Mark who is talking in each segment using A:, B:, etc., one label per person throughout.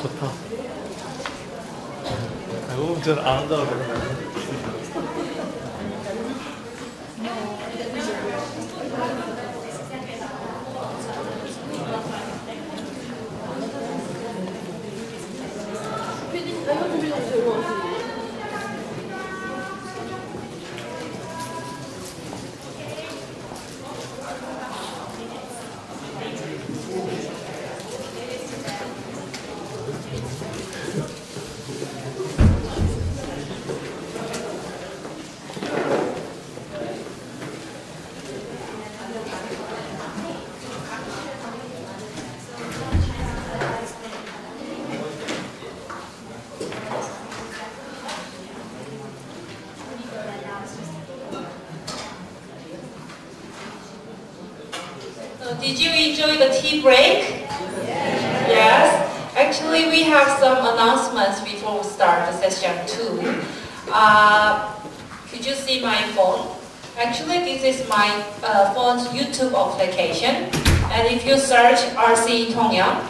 A: 좋다. 아이고, 전 안 한다고 그러네.
B: Did you enjoy the tea break? Yes. Actually, we have some announcements before we start the session 2. Could you see my phone? Actually, this is my phone's YouTube application. And if you search RC Tongyeong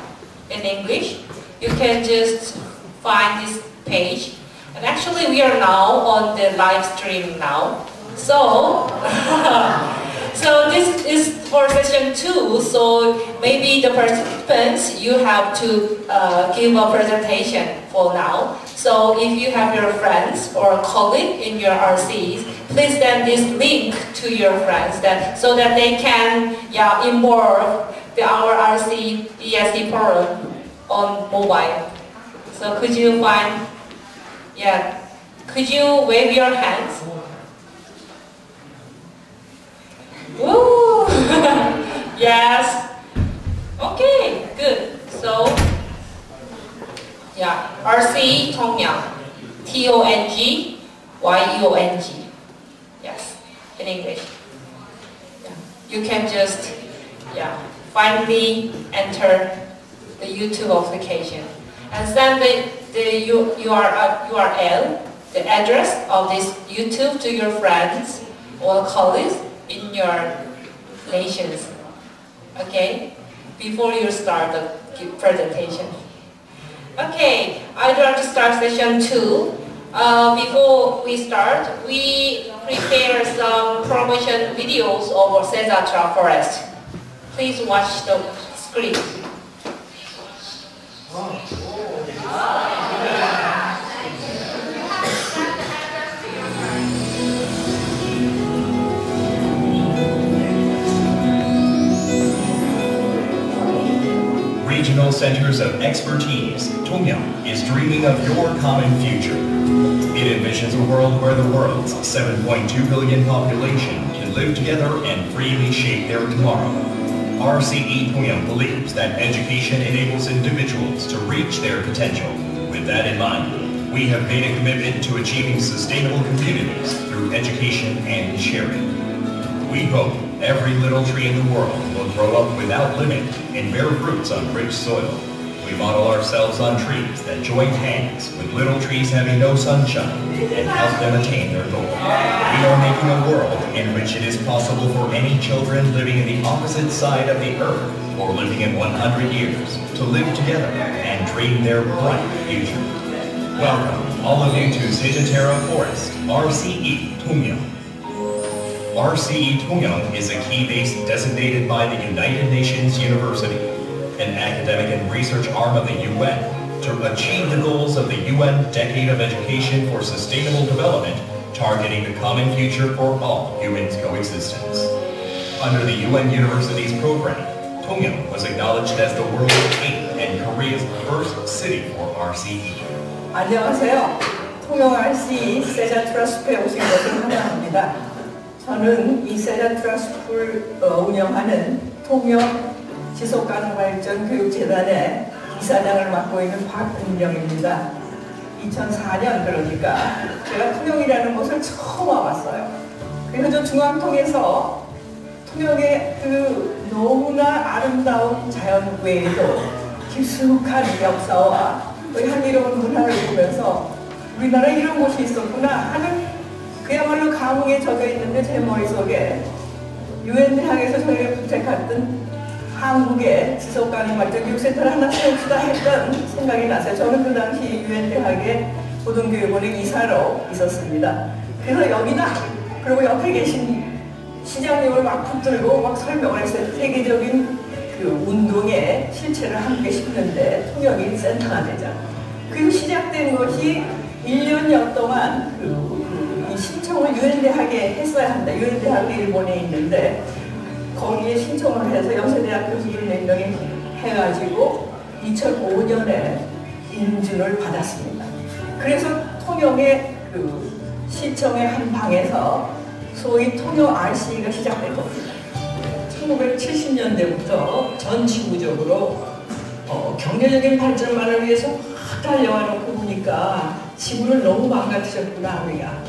B: in English, you can just find this page. And actually, we are now on the live stream now. So, so this is for session 2, so maybe the participants, you have to give a presentation for now. So if you have your friends or colleague in your RCs, please send this link to your friends so that they can involve our RC ESD forum on mobile. So could you could you wave your hands? Woo! Yes. Okay, good. So, RC Tongyeong, Tongyeong. Yes, in English. You can just finally enter the YouTube application and send the URL, the address of this YouTube to your friends or colleagues in your nations, okay? Before you start the presentation. Okay, I'd like to start session 2. Before we start, we prepare some promotion videos of Sezatra Forest. Please watch the screen.
C: Regional Centers of Expertise, Tongyeong is dreaming of your common future. It envisions a world where the world's 7.2 billion population can live together and freely shape their tomorrow. RCE Tongyeong believes that education enables individuals to reach their potential. With that in mind, we have made a commitment to achieving sustainable communities through education and sharing. We hope every little tree in the world will grow up without limit and bear fruits on rich soil. We model ourselves on trees that join hands with little trees having no sunshine and help them attain their goal. We are making a world in which it is possible for any children living in the opposite side of the earth or living in 100 years to live together and dream their bright future. Welcome all of you to Sejatera Forest, RCE Tongyeong. RCE Tongyeong is a key base designated by the United Nations University. an academic and research arm of the UN, to achieve the goals of the UN Decade of Education for Sustainable Development, targeting the common future for all humans' coexistence. Under the UN Universities program, Tongyeong was acknowledged as the world's 8th and Korea's first city for RCE.
D: 안녕하세요. 통영 RC 세자트러스프에 오신 것을 환영합니다. 저는 이 세자트러스프를 운영하는 통영 지속가능발전교육재단의 이사장을 맡고 있는 박은정입니다. 2004년 그러니까 제가 통영이라는 곳을 처음 와봤어요. 그래서 저 중앙통에서 통영의 그 너무나 아름다운 자연 외에도 깊숙한 역사와 향기로운 문화를 보면서 우리나라에 이런 곳이 있었구나 하는 그야말로 감흥에 젖어 있는데 제 머릿속에 UN 대학에서 저에게 부탁했던 한국의 지속가능발전교육센터를 하나 세웁시다 했던 생각이 나서요. 저는 그 당시 UN 대학의 고등교육원의 이사로 있었습니다. 그래서 여기다 그리고 옆에 계신 시장님을 막 붙들고 막 설명을 했어요. 세계적인 그 운동의 실체를 함께 짚는데 통영이 센터가 되자. 그리고 시작된 것이 1년여 동안 이 신청을 유엔대학에 했어야 한다. 유엔대학이 일본에 있는데 거기에 신청을 해서 연세대학 교수들 몇 명이 해가지고 2005년에 인준을 받았습니다. 그래서 통영의 그 시청의 한 방에서 소위 통영 RCE가 시작된 겁니다. 1970년대부터 전 지구적으로 경제적인 발전만을 위해서 막 달려와놓고 보니까 지구를 너무 망가뜨렸구나 우리가.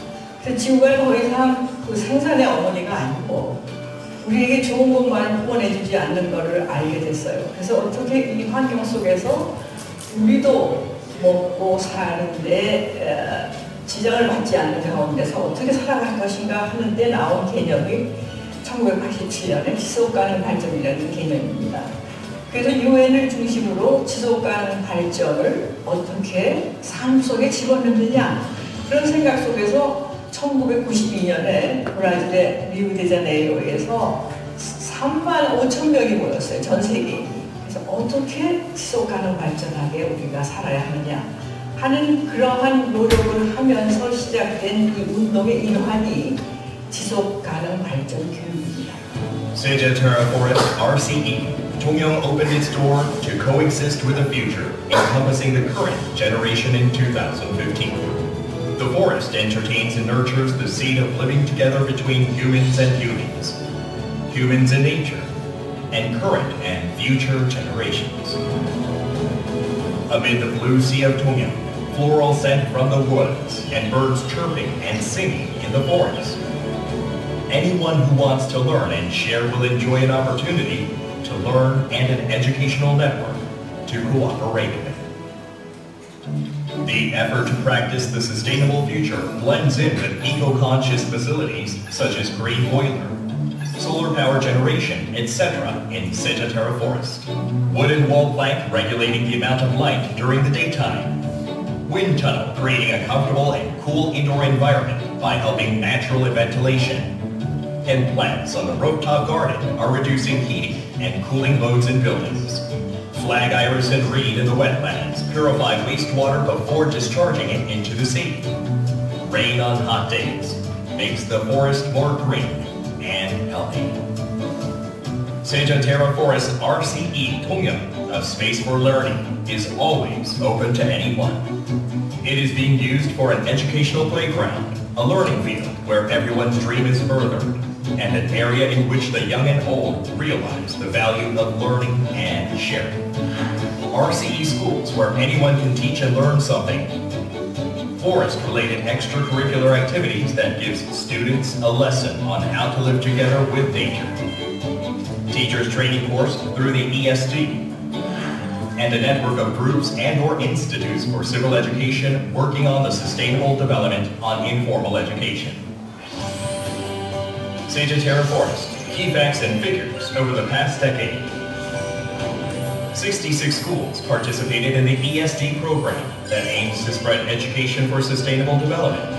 D: 그래서 지구가 더 이상 그 생산의 어머니가 아니고 우리에게 좋은 것만 후원해주지 않는 것을 알게 됐어요. 그래서 어떻게 이 환경 속에서 우리도 먹고 사는데 지장을 받지 않는 가운데서 어떻게 살아갈 것인가 하는데 나온 개념이 1987년에 지속가능 발전이라는 개념입니다. 그래서 유엔을 중심으로 지속가능 발전을 어떻게 삶 속에 집어넣느냐 그런 생각 속에서 1992년에 브라질의 리우데자네이루에서 3만 5천 명이 모였어요. 전 세계인이. 그래서 어떻게 지속가능 발전하게 우리가 살아야 하느냐 하는 그러한 노력을 하면서 시작된 이 운동의 일환이 지속가능 발전 교육입니다.
C: Seja-Terra Forest RCE, Tongyeong opened its door to coexist with the future, encompassing the current generation in 2015. The forest entertains and nurtures the seed of living together between humans and humans, humans and nature, and current and future generations. Amid the blue sea of Tongyeong, floral scent from the woods, and birds chirping and singing in the forest. Anyone who wants to learn and share will enjoy an opportunity to learn and an educational network to cooperate with. The effort to practice the sustainable future blends in with eco-conscious facilities such as green boiler, solar power generation, etc. in Seja-Terra Forest. Wooden wall plank regulating the amount of light during the daytime. Wind tunnel creating a comfortable and cool indoor environment by helping natural ventilation. And plants on the rooftop garden are reducing heating and cooling loads in buildings. Flag iris and reed in the wetlands purify wastewater before discharging it into the sea. Rain on hot days makes the forest more green and healthy. Seja-Terra Forest RCE Tongyeong, a space for learning, is always open to anyone. It is being used for an educational playground, a learning field where everyone's dream is furthered, and an area in which the young and old realize the value of learning and sharing. RCE schools where anyone can teach and learn something. Forest-related extracurricular activities that gives students a lesson on how to live together with nature. Teachers training course through the ESD. And a network of groups and/or institutes for civil education working on the sustainable development on informal education. Seja-Terra Forest, key facts and figures over the past decade. 66 schools participated in the ESD program that aims to spread education for sustainable development,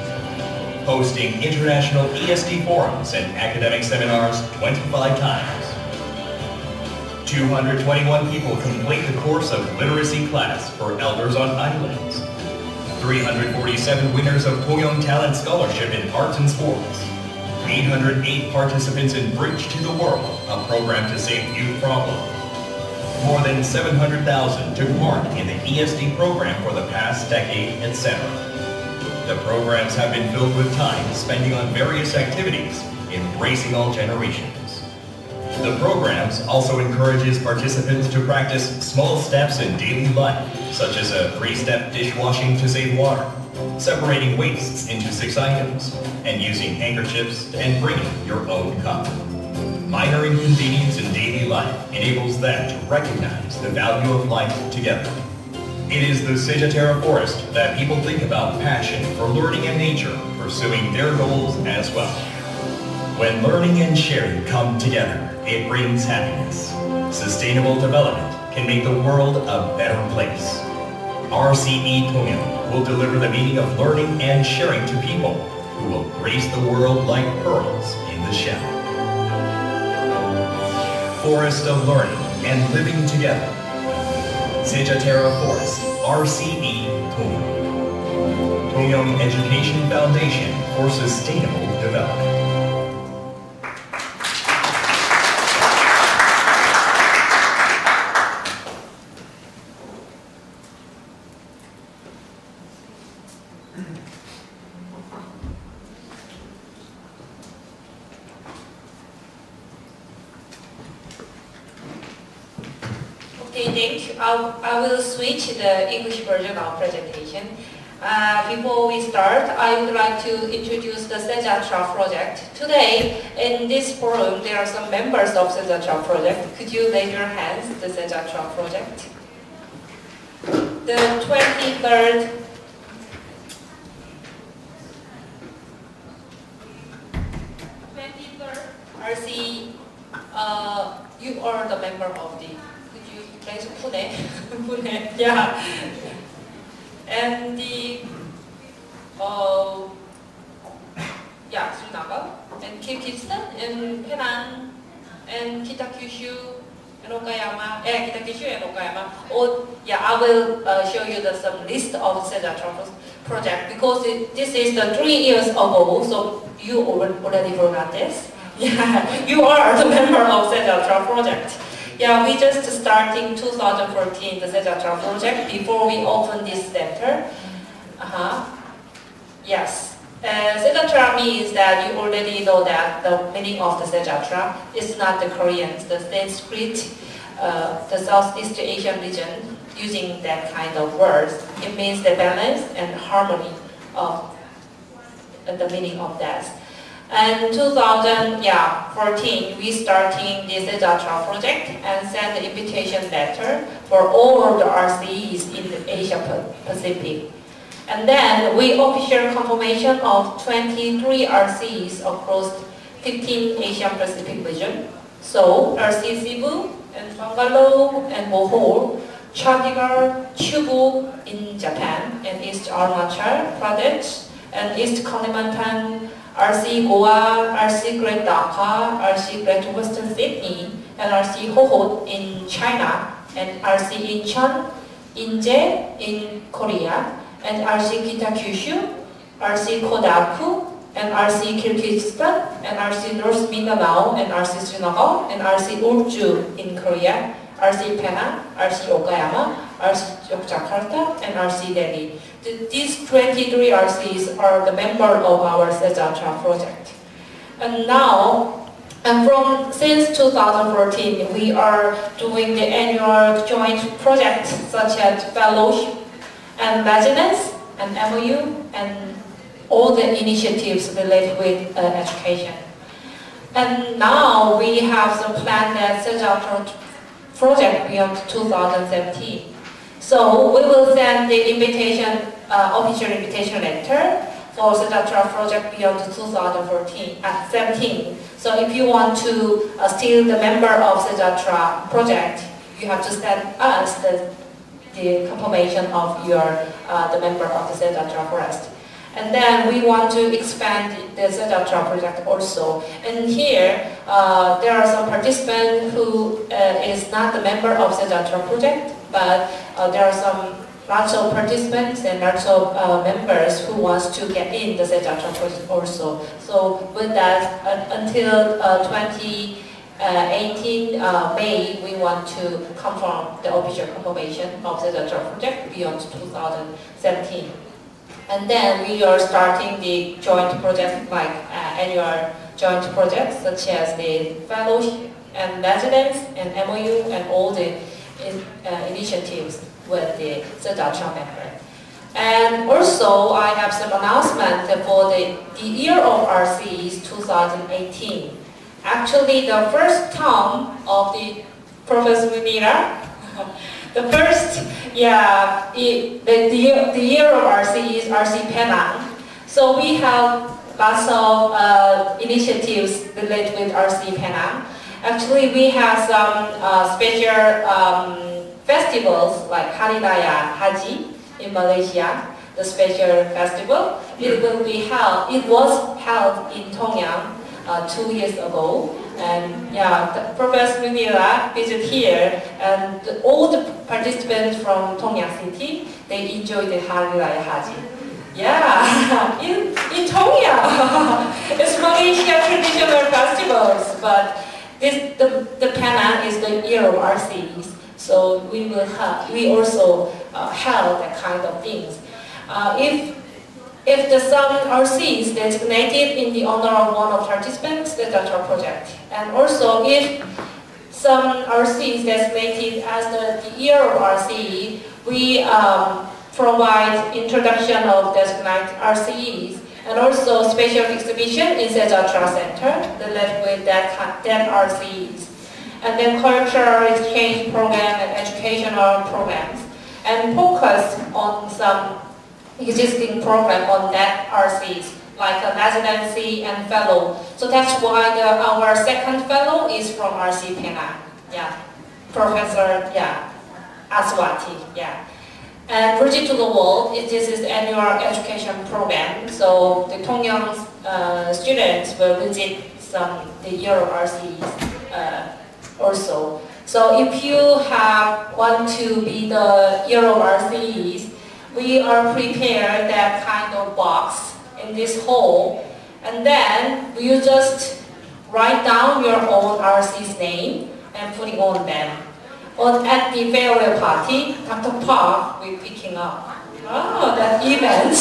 C: hosting international ESD forums and academic seminars 25 times. 221 people complete the course of literacy class for elders on islands. 347 winners of Tongyeong Talent Scholarship in Arts and Sports. 808 participants in Bridge to the World, a program to save youth problems. More than 700,000 took part in the ESD program for the past decade, etc. The programs have been filled with time spending on various activities, embracing all generations. The programs also encourages participants to practice small steps in daily life, such as a 3-step dishwashing to save water, separating wastes into 6 items, and using handkerchiefs and bringing your own cup. Minor inconvenience in daily life enables them to recognize the value of life together. It is the Sejatera forest that people think about passion for learning and nature, pursuing their goals as well. When learning and sharing come together, it brings happiness. Sustainable development can make the world a better place. RCE Tongyeong will deliver the meaning of learning and sharing to people who will grace the world like pearls in the shell. Forest of learning and living together. Sejatera Forest, RCE Tongyeong. Tongyeong Education Foundation for Sustainable Development.
B: Okay, thank you. I will switch the English version of presentation. Before we start, I would like to introduce the Sejatra project. Today, in this forum, there are some members of Sejatra project. Could you raise your hands, the Sejatra project? The 23rd RC, you are the member of the, could you raise Pune? Pune, yeah. And the, yeah, Srinagar, and Kyrgyzstan, and Penang, and Kitakyushu, and Okayama, Kitakyushu and Okayama. Oh, yeah, I will show you some list of Sejatra project because this is the 3 years ago, so you already forgot this. Yeah, you are the member of Sejatra project. Yeah, we just starting 2014 the Sejatra project before we open this center. Yes. Sejatra means that you already know that the meaning of the Sejatra is not the Korean, the Sanskrit, the Southeast Asian region using that kind of words. It means the balance and harmony of the meaning of that. And 2014, we starting this Sejatra project and send the invitation letter for all the RCEs in the Asia Pacific. And then we official confirmation of 23 RCEs across 15 Asia Pacific region. So RC Cebu and Bangalore and Bohol, Chandigarh, Chubu in Japan, and East Arunachal Pradesh, and East Kalimantan, RC Goa, RC Great Dhaka, RC Great Western Sydney, and RC Hohhot in China, and RC Incheon, Inje in Korea, and RC Kitakyushu, RC Kodaku, and RC Kyrgyzstan, and RC North Mindanao, and RC Srinagar, and RC Ulju in Korea, RC Penang, RC Okayama, RC Jakarta, and RC Delhi. These 23 RCs are the member of our Sejatra project. And now, since 2014, we are doing the annual joint projects such as fellowship and residence and MOU and all the initiatives related with education. And now we have the plan that Sejatra project beyond 2017. So we will send the invitation, official invitation letter for Sejatra project beyond 2017. So if you want to still the member of Sejatra project, you have to send us the confirmation of your the member of the Sejatra forest. And then we want to expand the ZRTRA project also. And here, there are some participants who is not a member of ZRTRA project, but there are lots of participants and lots of members who wants to get in the ZRTRA project also. So with that, until 2018 May, we want to confirm the official confirmation of ZRTRA project beyond 2017. And then we are starting the joint projects like annual joint projects such as the fellowship and residence and MOU and all the initiatives with the ZRTRA member. And also I have some announcement for the year of RCs 2018. Actually the first term of the Professor Munira, the first, yeah, the year of RC is RC Penang. So we have lots of initiatives related with RC Penang. Actually, we have some special festivals like Hari Raya Haji in Malaysia, the special festival. It was held in Tongyeong 2 years ago. And yeah, Professor Munira visited here, and all the participants from Tongyeong City, they enjoyed the Hari Raya Haji. Yeah, in Tongyeong, it's Malaysia traditional festivals, but the Penang is the year of RCs, so we also held that kind of things. If some RCs designated in the honor of one of participants, the ZRTRA project. And also if some RCs designated as the year of RC, we provide introduction of designated RCs and also special exhibition in ZRTRA Center related with that RCs. And then cultural exchange program and educational programs. And focus on some existing program on that RCs, like a residency and fellow. So that's why our second fellow is from RC Penang. Yeah, Professor Aswati. Yeah, and Bridge to the World. This is the annual education program. So the Tongyeong students will visit the year of RCs also. So if you want to be the year of RCs, we are prepared that kind of box in this hole, and then you just write down your own RC's name and putting on them. Or at the farewell party, Dr. Park will picking up that event.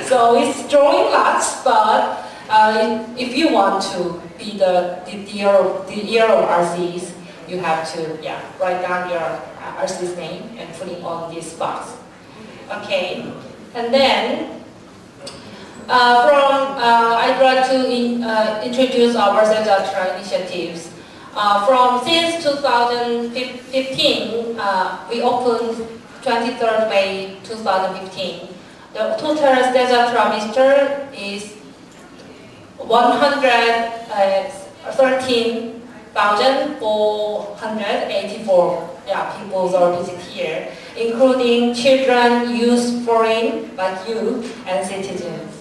B: So it's drawing lots, but if you want to be the year of RCs, you have to write down your RC's name and putting on this box. Okay, and then I'd like to introduce our ZRTRA initiatives. Since 2015, we opened 23rd May 2015. The total ZRTRA visitor is 113,484 people are visit here, including children, youth, foreign, like you, and citizens.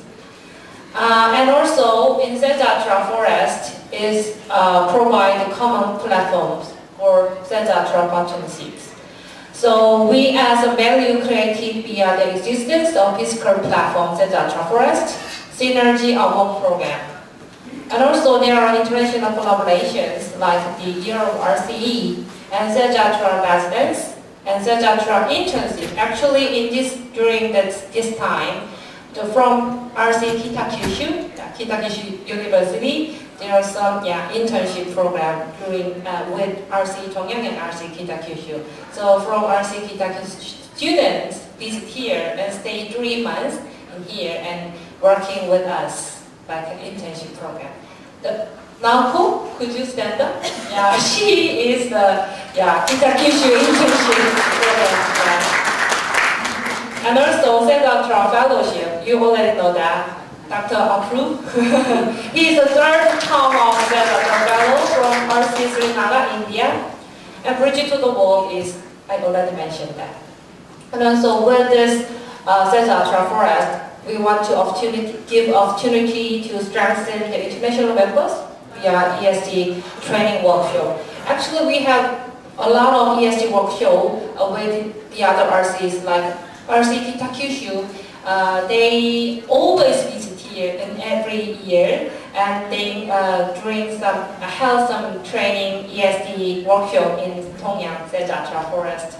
B: And also, in ZRTRA Forest is provide common platforms for ZRTRA partnerships. So we as a value created via the existence of physical platform ZRTRA Forest, Synergy Award Program. And also there are international collaborations like the Year of RCE and ZRTRA Residence and ZRTRA Internship. Actually, during this time, from RC Kitakyushu University, there are some internship program doing with RC Tongyeong and RC Kitakyushu. So from RC Kitakyushu students visit here and stay 3 months in here and working with us like an internship program. Naoko, could you stand up? Yeah, she is the Kitakyushu internship program. And also ZRTRA fellowship, you already know that. Dr. Apru, he is the third term of ZRTRA fellow from RC Srinagar, India. And Bridge to the World is, I already mentioned that. And also with this ZRTRA Forest, we want to give opportunity to strengthen the international members via ESD training workshop. Actually, we have a lot of ESD workshop with the other RCs like RC Kitakyushu. They always visit here in every year, and they held some training ESD workshop in Tongyeong, Sejatra Forest.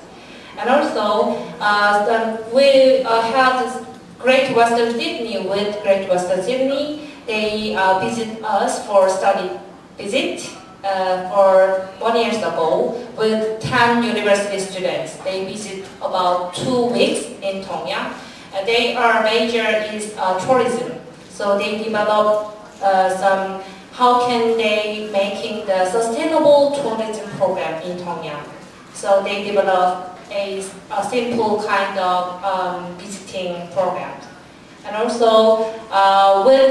B: And also, we held Great Western Sydney with Great Western Sydney. They visit us for study visit for 1 year ago with 10 university students. They visit about 2 weeks in Tongyeong. Their major is tourism. So they develop some, how can they making the sustainable tourism program in Tongyeong. So they develop a simple kind of visiting program. And also, with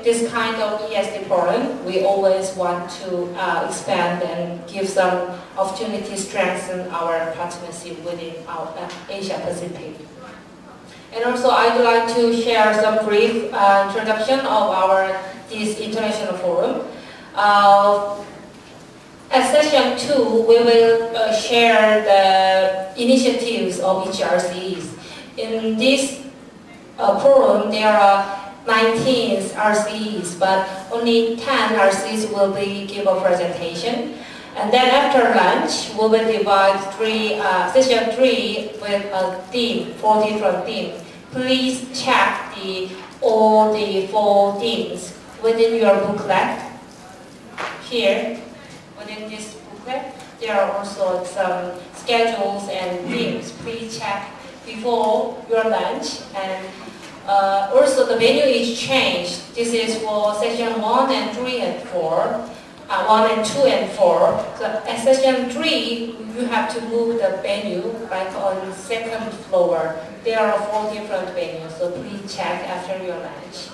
B: this kind of ESD program, we always want to expand and give some opportunity to strengthen our partnership within our Asia Pacific. And also, I'd like to share some brief introduction of this international forum. At session 2, we will share the initiatives of each RCs. In this forum, there are 19 RCs, but only 10 RCs will give a presentation. And then after lunch, we will divide session 3 with a theme, 4 different themes. Please check all the 4 themes within your booklet. Here, within this booklet, there are also some schedules and themes. Please check before your lunch. And also the menu is changed. This is for session 1 and 3 and 4. 1 and 2 and 4. So at session 3, you have to move the menu like on the 2nd floor. There are 4 different menus, so please check after your lunch.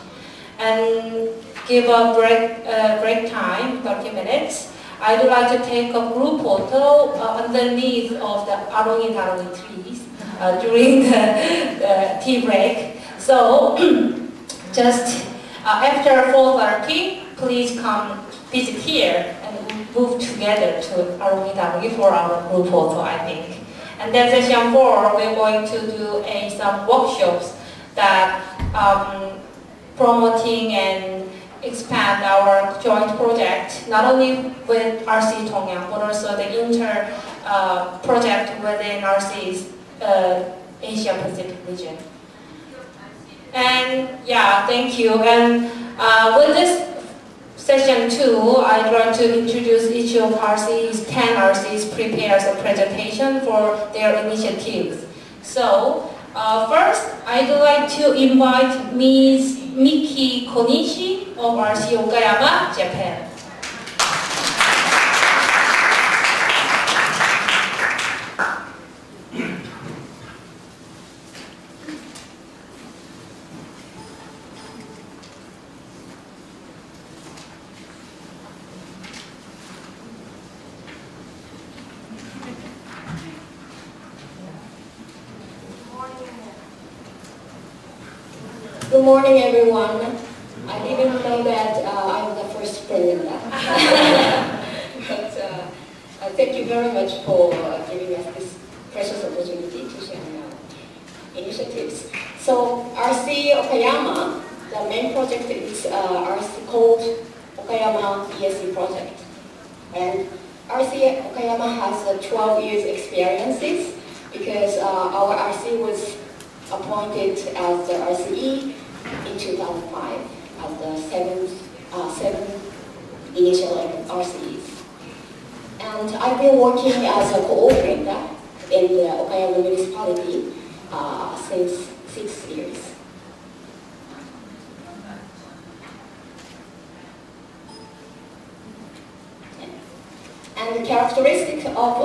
B: And give a break time, 30 minutes. I would like to take a group photo underneath of the arongi trees during the tea break. So just after 4:30, please come visit here and move together to arongi for our group photo, I think. And then session 4, we're going to do some workshops that promoting and expand our joint project, not only with RC Tongyeong, but also the project within RC's Asia Pacific region. And yeah, thank you. And with this session 2, I'd like to introduce each of RC's, 10 RCs prepares a presentation for their initiatives. So first, I'd like to invite Ms. Miki Konishi of RC Okayama, Japan.
E: Good morning, everyone. I didn't know that I'm the first presenter. But thank you very much for giving us this precious opportunity to share our initiatives. So RC Okayama, the main project is RC called Okayama ESD project. And RC Okayama has 12 years experiences because our RC was appointed as the RCE in 2005 as the seventh initial RCEs. And I've been working as a coordinator in the Okayama municipality since 6 years. And the characteristic of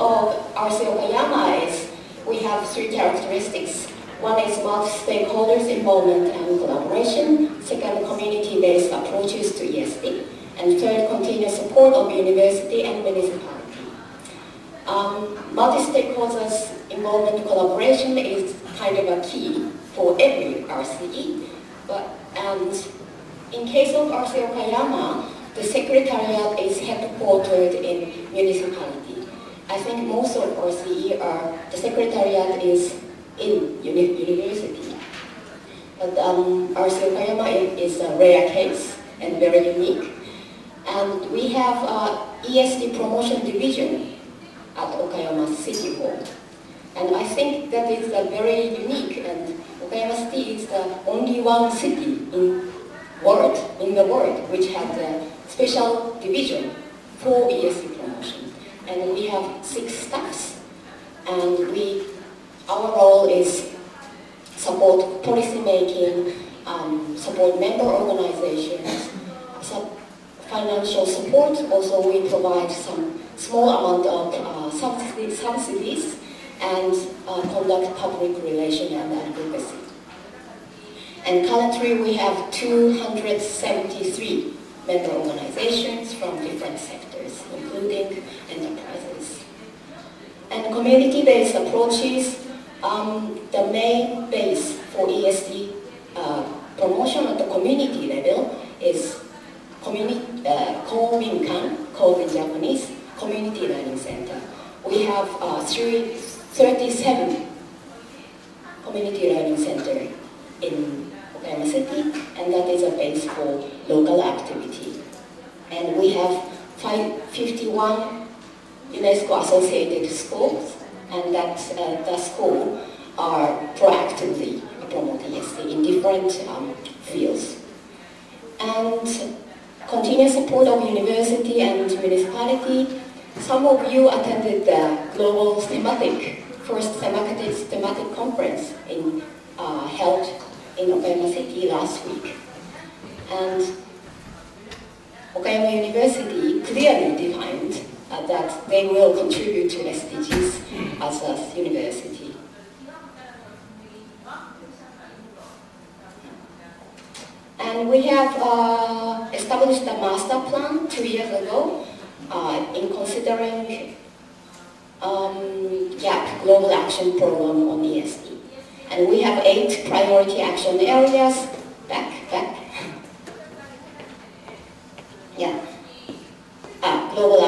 E: RC Okayama is we have 3 characteristics. One is multi-stakeholders involvement and collaboration. Second, community-based approaches to ESD. And third, continuous support of university and municipality. Multi-stakeholders involvement collaboration is kind of a key for every RCE. And in case of RC Okayama, the secretariat is headquartered in municipality. I think most of RCE the secretariat is in university. But RC Okayama is a rare case and very unique. And we have ESD promotion division at Okayama City Hall. And I think that is very unique, and Okayama City is the only one city in the world which has a special division for ESD promotion. And we have 6 staffs, and our role is support policy making, support member organizations, financial support. Also, we provide some small amount of subsidies and conduct public relation and advocacy. And currently, we have 273 member organizations from different sectors, including enterprises. And community-based approaches, the main base for ESD promotion at the community level is Kominkan, called in Japanese, Community Learning Center. We have 37 community learning centers in Okayama City, and that is a base for local activity. And we have 51 UNESCO associated schools, and that the school are proactively promoting ESD in different fields. And continuous support of university and municipality. Some of you attended the global first thematic conference held in Okayama City last week. And Okayama University clearly defined that they will contribute to SDGs as a university. And we have established a master plan 2 years ago in considering global action program on ESD. And we have 8 priority action areas. Global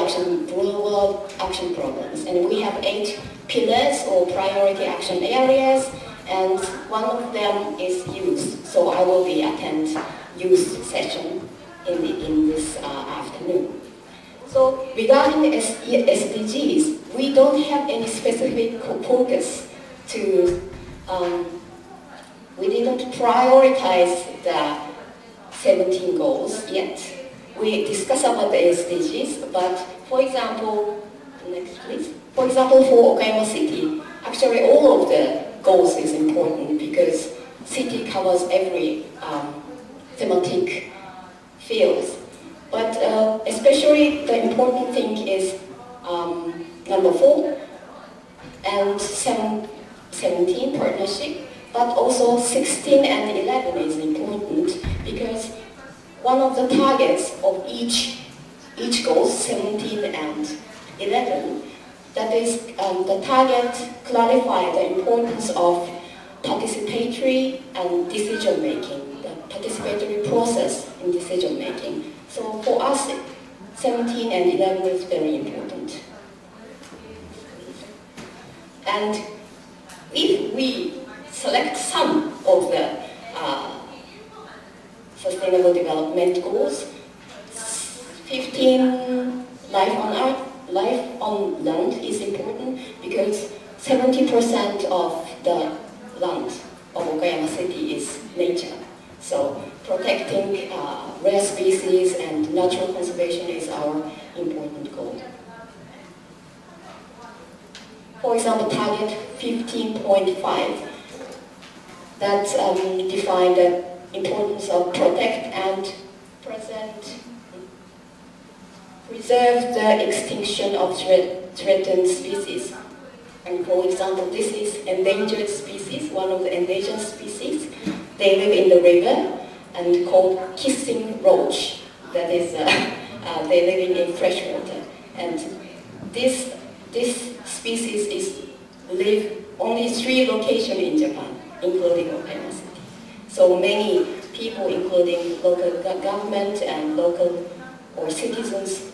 E: action programs. And we have 8 pillars or priority action areas, and one of them is youth. So I will be attend youth session in this afternoon. So regarding the SDGs, we don't have any specific focus to, we didn't prioritize the 17 goals yet. We discuss about the SDGs, but for example, next please. For example, for Okayama City, actually all of the goals is important because city covers every thematic fields. But especially the important thing is number 4 and 17 partnership, but also 16 and 11 is important because one of the targets of each goal, 17 and 11, that is the target clarify the importance of participatory and decision making, the participatory process in decision making. So for us, 17 and 11 is very important. And if we select some of the Sustainable Development Goals, 15 life on land is important because 70% of the land of Okayama City is nature. So protecting rare species and natural conservation is our important goal. For example, target 15.5 that define the importance of protect and preserve the extinction of threatened species. And for example, this is endangered species, one of the endangered species. They live in the river and called kissing roach. That is, they live in freshwater. And this species live only 3 locations in Japan, including Okayama City. So many people, including local government and local or citizens,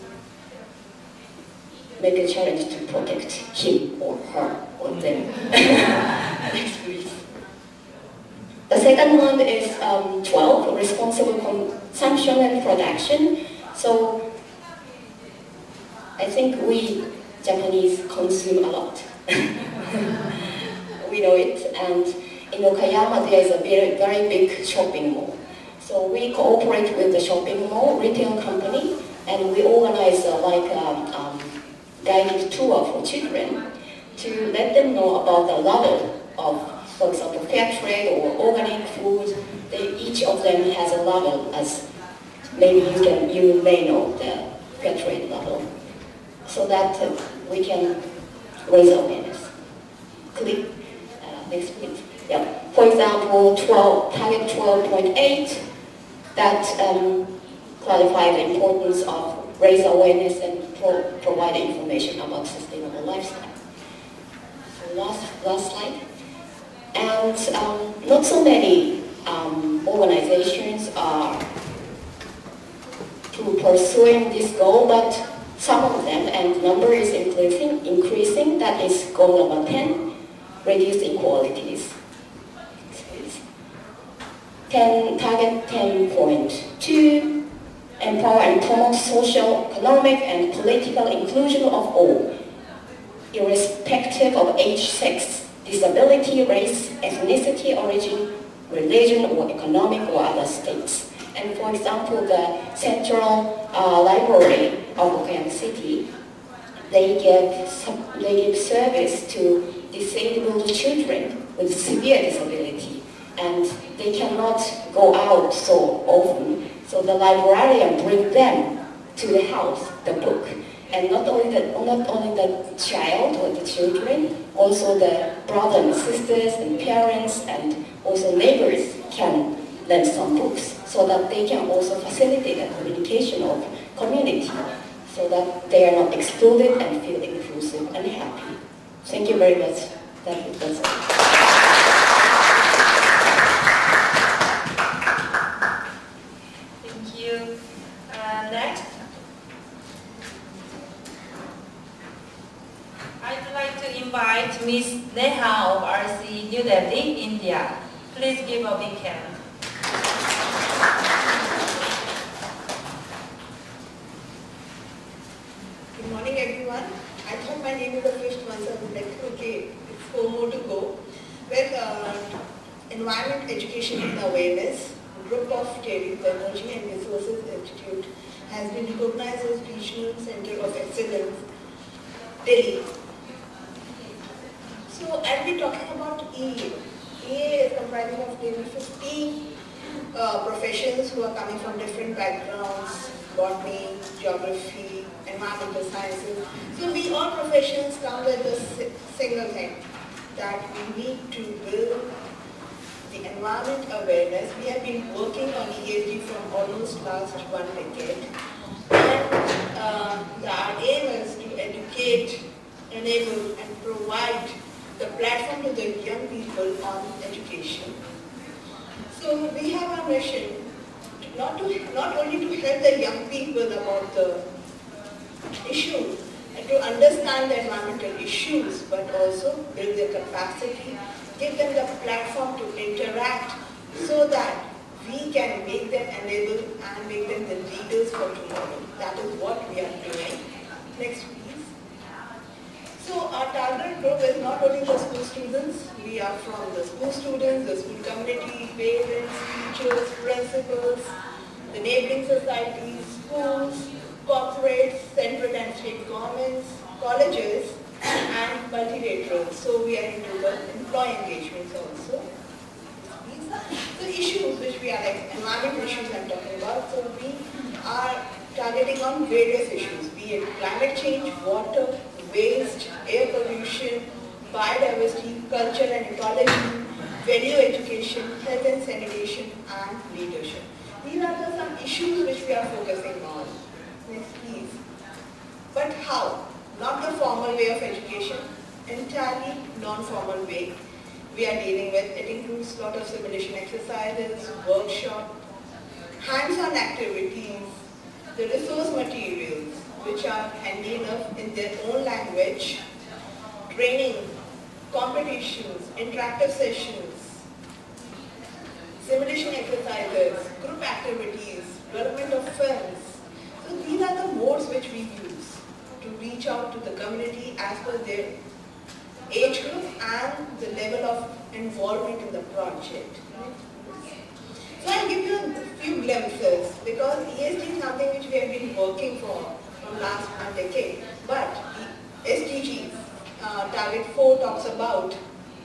E: make a challenge to protect him or her or them. Next, please. The second one is 12, responsible consumption and production. So I think we Japanese consume a lot. We know it, and in Okayama there is a very big shopping mall. So we cooperate with the shopping mall retail company, and we organize guided tour for children to let them know about the level of, for example, fair trade or organic food. Each of them has a level, as maybe you may know the fair trade level, so that we can raise awareness. Click. Next, please. Yeah. For example, target 12.8 that clarify the importance of raise awareness and provide information about sustainable lifestyle. So last slide. And not so many organizations are pursuing this goal, but some of them, and number is increasing. That is goal number 10, reduce inequalities. Target 10.2, empower and promote social, economic, and political inclusion of all, irrespective of age, sex, disability, race, ethnicity, origin, religion, or economic or other states. And for example, the Central Library of Okayama City, they give service to disabled children with severe disability, and they cannot go out so often. So the librarian brings them to the house, the book, and not only the child or the children, also the brothers and sisters and parents and also neighbors can lend some books, so that they can also facilitate the communication of community, so that they are not excluded and feel inclusive and happy. Thank you very much. That's all.
B: Next, I'd like to invite Ms. Neha of RC New Delhi, India. Please give a big hand.
F: Good morning, everyone. I thought my name is the fifth one, so I was like, okay, it's 4 more to go. Well, Environment Education and Awareness, group of TERI, the Energy and Resources Institute, has been recognized as Regional Center of Excellence, Delhi. So I'll be talking about EA. EA is comprising of nearly 15 professions who are coming from different backgrounds, botany, geography, environmental sciences. So we all professions come with a single thing, that we need to build the environment awareness. We have been working on ESD from almost last 1 decade. And our aim is to educate, enable, and provide the platform to the young people on education. So we have a mission not only to help the young people about the issues and to understand the environmental issues, but also build their capacity, give them the platform to interact so that we can make them enable and make them the leaders for tomorrow. That is what we are doing. Next, please. So our target group is not only the school students. We are from the school students, the school community, parents, teachers, principals, the neighboring societies, schools, corporates, central and state governments, colleges, and multilaterals. So we are into the employee engagements also. The issues which we are like environmental issues I'm talking about. So we are targeting on various issues, be it climate change, water, waste, air pollution, biodiversity, culture and ecology, value education, health and sanitation, and leadership. These are some issues which we are focusing on. Next, please. But how? Not the formal way of education, entirely non-formal way we are dealing with. It includes a lot of simulation exercises, workshops, hands-on activities, the resource materials which are handy enough in their own language, training, competitions, interactive sessions, simulation exercises, group activities, development of films. So these are the modes which we use to reach out to the community as per their age group and the level of involvement in the project. So I'll give you a few glimpses because ESD is something which we have been working for from last 1 decade. But the SDGs, target 4 talks about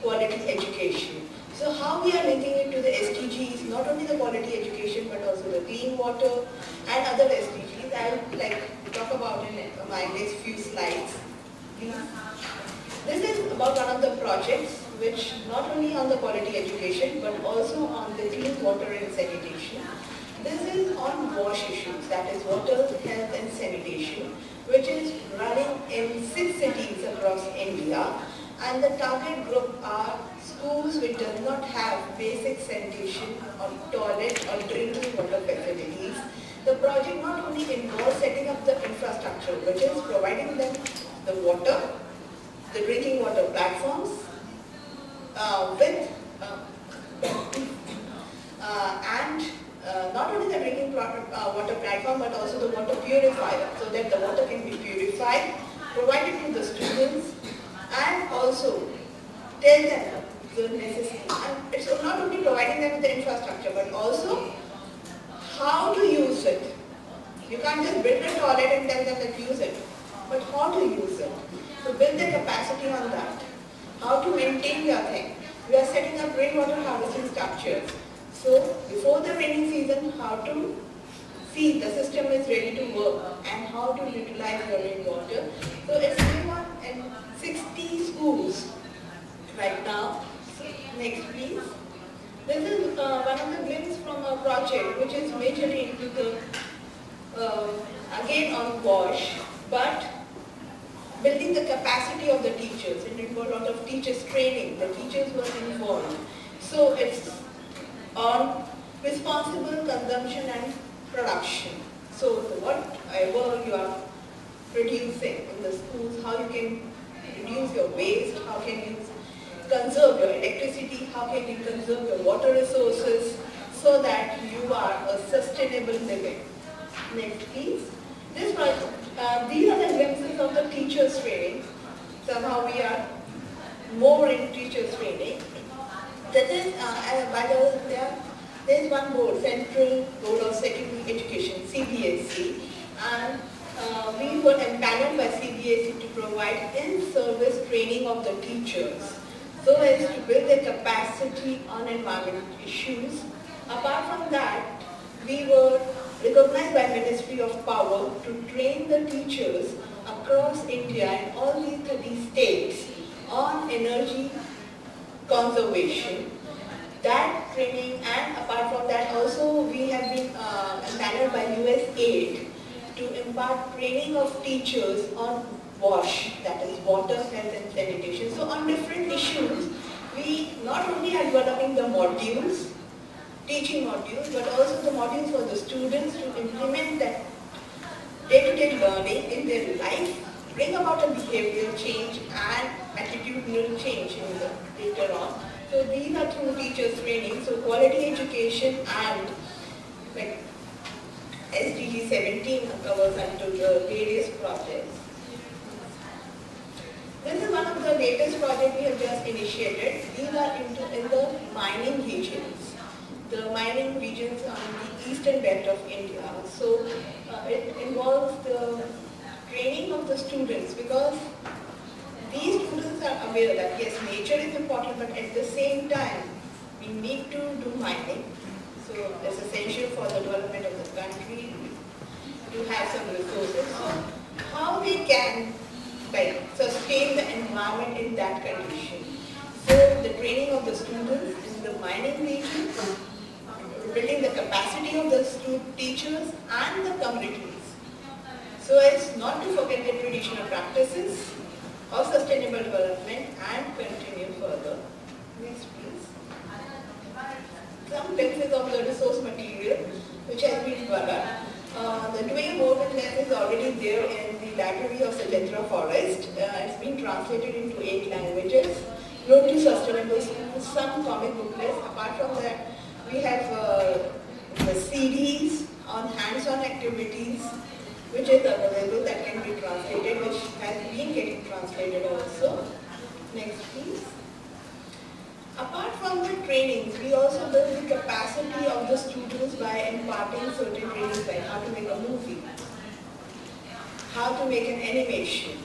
F: quality education. So how we are linking it to the SDGs, not only the quality education but also the clean water and other SDGs, I'll talk about in my next few slides. This is about one of the projects which not only on the quality education but also on the clean water and sanitation. This is on WASH issues, that is water, health and sanitation, which is running in 6 cities across India, and the target group are schools which does not have basic sanitation or toilet or drinking water facilities. The project not only involves setting up the infrastructure, which is providing them the water, the drinking water platforms, not only the drinking water platform but also the water purifier, so that the water can be purified, provided to the students, and also tell them the necessity. And it's not only providing them with the infrastructure but also how to use it. You can't just build a toilet and tell them that use it, but how to use it. So build the capacity on that. How to maintain your thing. We are setting up rainwater harvesting structures. So before the rainy season, how to see the system is ready to work and how to utilize your rainwater. So it's going on in 60 schools right now. So next please. This is one of the glimpses from a project which is majorly into the, again on WASH, but building the capacity of the teachers. It involved a lot of teachers training. The teachers were involved. So it's on responsible consumption and production. So whatever you are producing in the schools, how you can reduce your waste, how can you conserve your electricity, how can you conserve your water resources so that you are a sustainable living. Next please. These are the glimpses of the teachers training. Somehow we are more in teachers training. That is, there is one board, Central Board of Secondary Education, CBSE, and we were empaneled by CBSE to provide in-service training of the teachers so as to build their capacity on environmental issues. Apart from that, we were recognized by Ministry of Power to train the teachers across India and all these 30 states on energy conservation. That training, and apart from that also we have been empaneled by USAID to impart training of teachers on WASH, that is water, health and sanitation. So on different issues, we not only are developing the modules, teaching modules, but also the modules for the students to implement that day-to-day learning in their life, bring about a behavioral change and attitudinal change later on. So these are through teachers training, so quality education and like SDG 17 covers into the various projects. This is one of the latest projects we have just initiated. These are in the mining regions. The mining regions on the eastern belt of India. So it involves the training of the students because these students are aware that yes, nature is important, but at the same time, we need to do mining. So it's essential for the development of the country to have some resources. So how we can sustain the environment in that condition. So the training of the students in the mining region, building the capacity of the teachers and the communities. So as not to forget the traditional practices of sustainable development and continue further. Next please. Some glimpses of the resource material. which has been developed. The doing more with less is already there in the library of Sajetra Forest. It's been translated into 8 languages. Road to Sustainable Schools, some comic booklets. Apart from that, we have the CDs on hands-on activities, which is available, that can be translated, which has been getting translated also. Next, please. Apart from the trainings, we also build the capacity of the students by imparting certain trainings like how to make a movie, how to make an animation,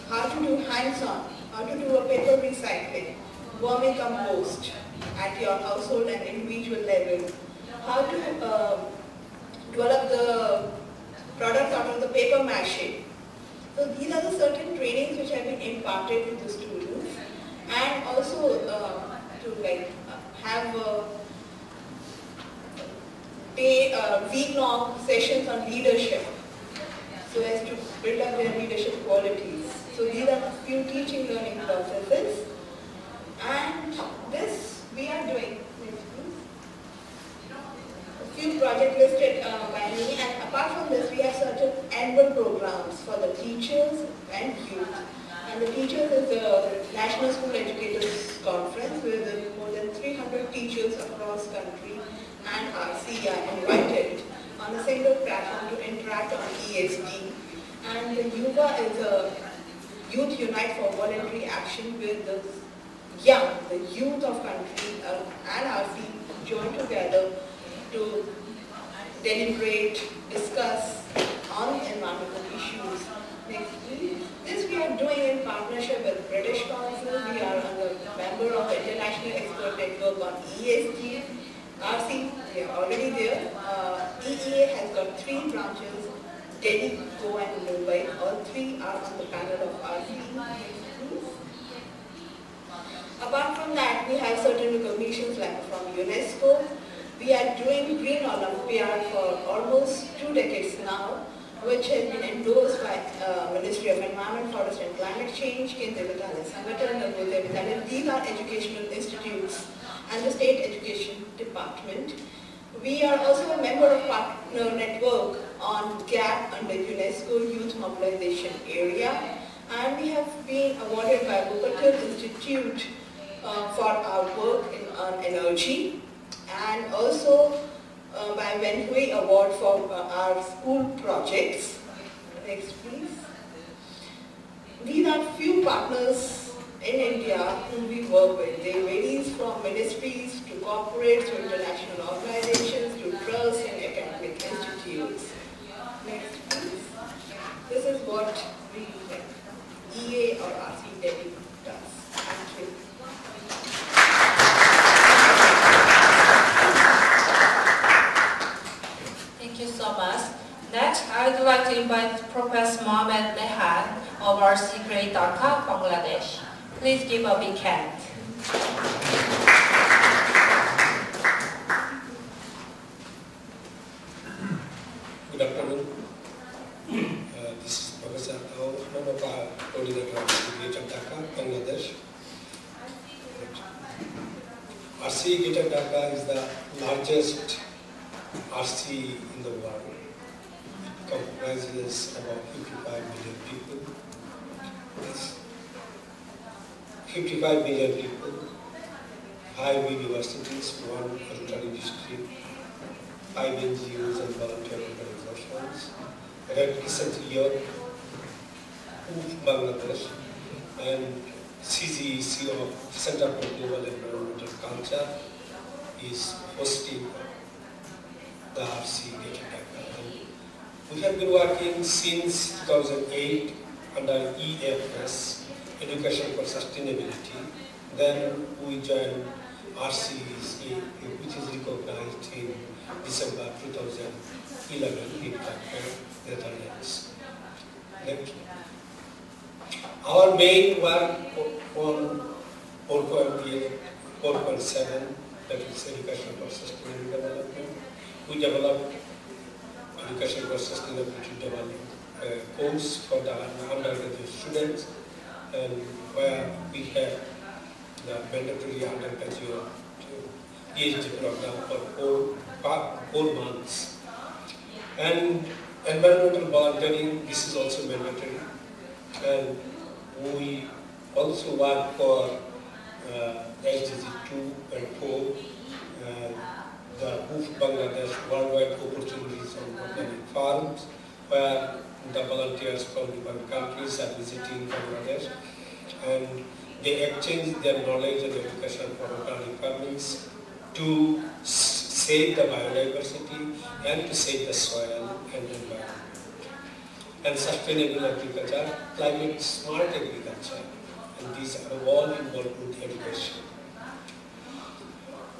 F: how to do hands-on, how to do a paper recycling, vermicompost at your household and individual level, how to develop the products out of the paper mache. So these are the certain trainings which have been imparted to the students, and also to have week-long sessions on leadership, so as to build up their leadership qualities. So these are a few teaching learning processes, and this we are doing. Next, please. A few projects listed by me, and apart from this, we have certain annual programs for the teachers and youth. And the teachers is the National School Educators Conference, where more than 300 teachers across country and RC are invited on a single platform to interact on ESD. And the YUVA is a Youth Unite for Voluntary Action, with the youth of country and RC join together to deliberate, discuss on environmental issues. Next, please. This we are doing in partnership with British Council. We are a member of the International Expert Network on ESD. RC, we are already there. EEA has got 3 branches, Delhi, Goa and Mumbai. All 3 are on the panel of RC. Apart from that, we have certain recognitions like from UNESCO. We are doing Green Olympiad for almost 2 decades now, which has been endorsed by Ministry of Environment, Forest and Climate Change, Kendra Vidyalaya Sangathan, Navodaya Vidyalaya. These are educational institutes and the State Education Department. We are also a member of partner network on GAP under UNESCO Youth Mobilization Area, and we have been awarded by Bukhatil Institute for our work on energy, and also by Wenhui Award for our school projects. Next, please. These are few partners in India whom we work with. They vary from ministries to corporates to international organizations to trusts and academic institutes. Next, please. This is what we EA or RC Delhi does. Thank you.
B: Thank you so much. Next, I would like to invite Professor Mohammed Lehan of RC Grade Dhaka, Bangladesh. Please give a big hand.
G: Good afternoon. This is Professor Mohammed, coordinator of RC Grade Dhaka, Bangladesh. RC Grade Dhaka is the largest RC in the world. It comprises about 55 million people. Yes. 55 million people, 5 universities, 1 military district, 5 NGOs and volunteer organizations, Red Crescent Youth, Bangladesh, and CGEC of Center for Global Environmental Culture is hosting the RC Grade Dhaka. We have been working since 2008 under EFS, Education for Sustainability. Then we joined RCEC, which is recognized in December 2011 in Netherlands. Next. Our main work on 4.7, that is Education for Sustainable Development. We developed Education for Sustainability Development course for the undergraduate students, and where we have the mandatory undergraduate PhD program for 4 months. And environmental volunteering, this is also mandatory. And we also work for SDG 2 and 4, the Hoof Bangladesh Worldwide Opportunities on Organic Farms, where the volunteers from different countries are visiting Bangladesh, and they exchange their knowledge and education for organic farmings to save the biodiversity and to save the soil and environment. And sustainable agriculture, climate smart agriculture, and these are all involved with education.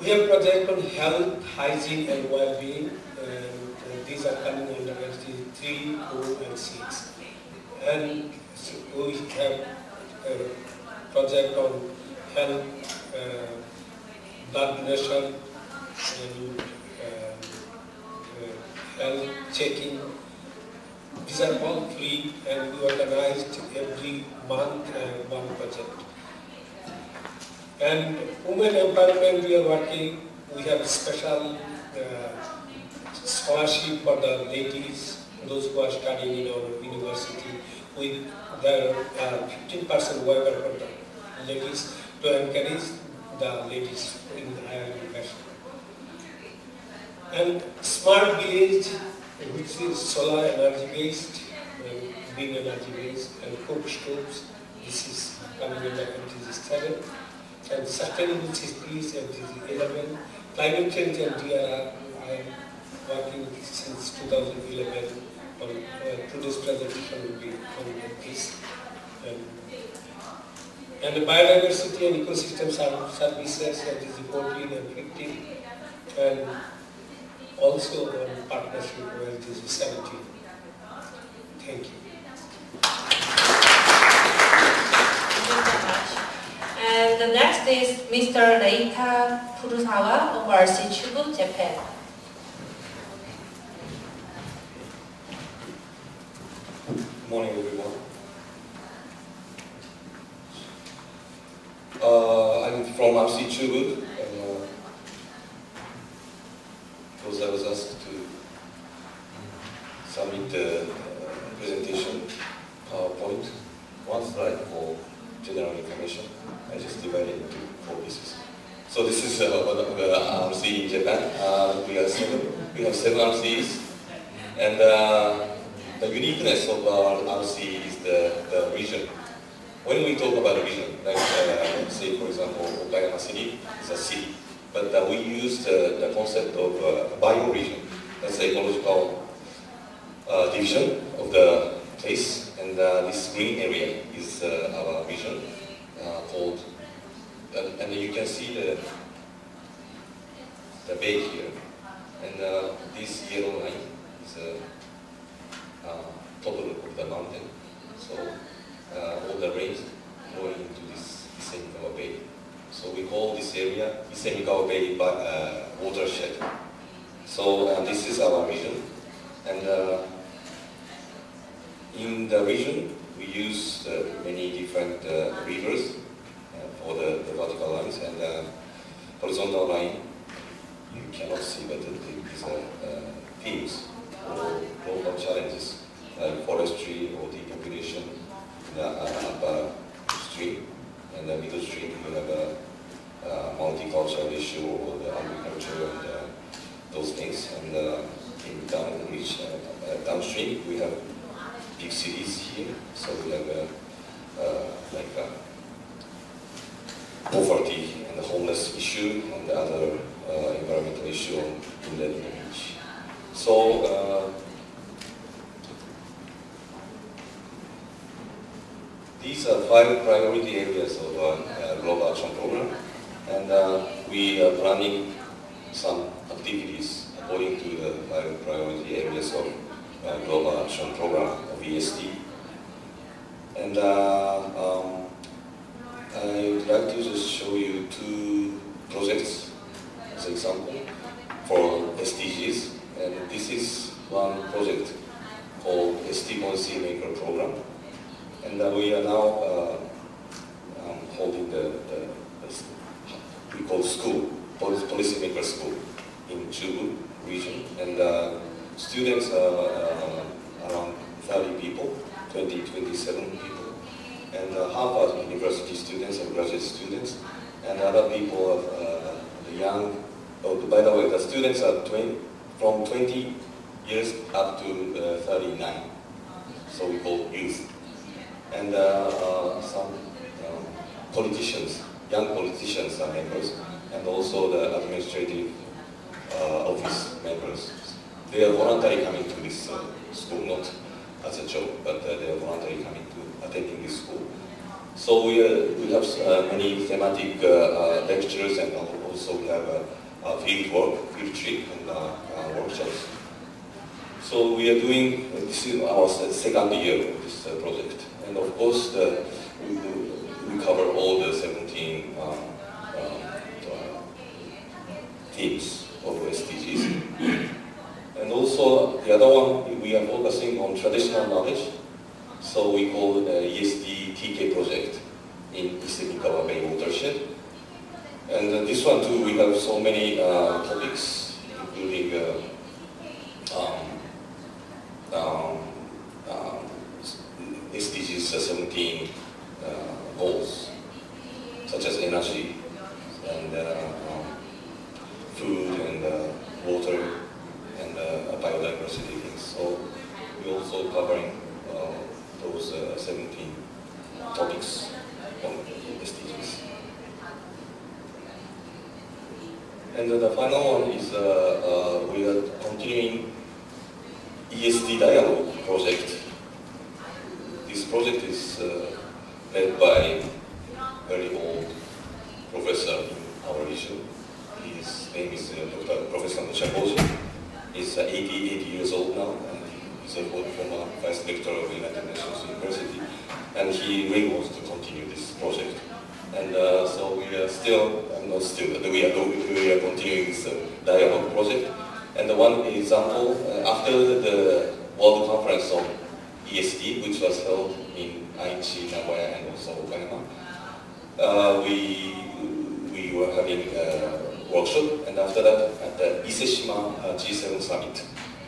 G: We have projects on health, hygiene and well-being, and these are coming under SDG 3, 4 and 6. And so we have a project on health, blood donation, and health checking. These are all free, and we organized every month one project. And women empowerment, we are working. We have special scholarship for the ladies, those who are studying in our university. There are 15% waiver for the ladies to encourage the ladies in the higher education. And smart village, which is solar energy based, green energy based, and cook stoves. This is coming under SDG 7. And sustainable cities, SDG 11. Climate change and DRR, I am working since 2011 on today's presentation will be on this. And the biodiversity and ecosystem services, SDG 14 and 15. And also on partnership with SDG 17. Thank you.
B: And the next is Mr. Reita Furusawa of RC Chubu, Japan.
H: Good morning, everyone. I'm from RC Chubu, and because I was asked to submit the presentation PowerPoint, one slide for general information. I just divided it into 4 pieces. So this is the RC in Japan. We have 7 RCs, and the uniqueness of our RC is the region. When we talk about a region, like say for example, Okayama City is a city, but we use the concept of bioregion. That's the ecological division of the place, and this green area is our region called, and you can see the bay here, and this yellow line is top of the mountain, so all the rains going into this Isemikawa Bay. So we call this area Isemikawa Bay watershed. So this is our region, and in the region we use many different rivers for the vertical lines, and horizontal line you cannot see, but these are themes or local challenges like forestry or depopulation in the upper stream, and the middle stream you have a multicultural issue or the agriculture and those things, and in downstream we have big cities here, so we have poverty and the homeless issue and the other environmental issue in the beach. So these are 5 priority areas of Global Action Program, and we are planning some activities according to the 5 priority areas of Global Action Program of ESD. And I would like to just show you 2 projects as an example for SDGs. And this is one project called SD Policy Maker Program. And we are now holding we call school, Policy Maker School in Chubu. students are around 30 people, 27 people, and half are university students and graduate students, and other people are the young. Oh, by the way, the students are from 20 years up to 39, so we call youth, and some politicians, young politicians are members, and also the administrative office members. They are voluntarily coming to this school, not as a job, but they are voluntarily coming to attending this school. So we have many thematic lectures, and also we have field work, field trip, and workshops. So we are doing, this is our second year of this project, and of course we cover all the 17 themes of SDGs. And also the other one, we are focusing on traditional knowledge. So we call the ESD TK project in Isekikawa Bay watershed. And this one too, we have so many topics, including SDGs 17 goals, such as energy and food and water and biodiversity things. So we're also covering those 17 topics on SDGs. And the final one is we are continuing ESD dialogue project. This project is led by a very old professor in our region. His name is Dr. Professor Chakoji. He's 80 years old now, and he's a former vice rector of the United Nations University. And he really wants to continue this project. And so we are still, not still, but we are continuing this dialogue project. And the one example, after the World Conference on ESD, which was held in Aichi, Nagoya, and also Okayama, we were having a workshop, and after that, at the Iseshima G7 Summit,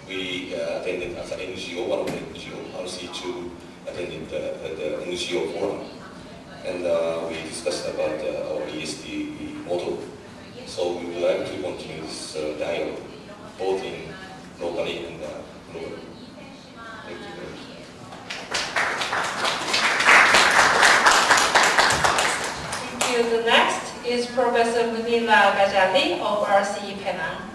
H: we attended as an NGO, one of the NGO, RC2 attended the NGO forum, and we discussed about our ESD model. So we would like to continue this dialogue, both in locally and globally. Thank you very much.
B: Thank you. The next is Professor Munila Gajali of RCE Penang.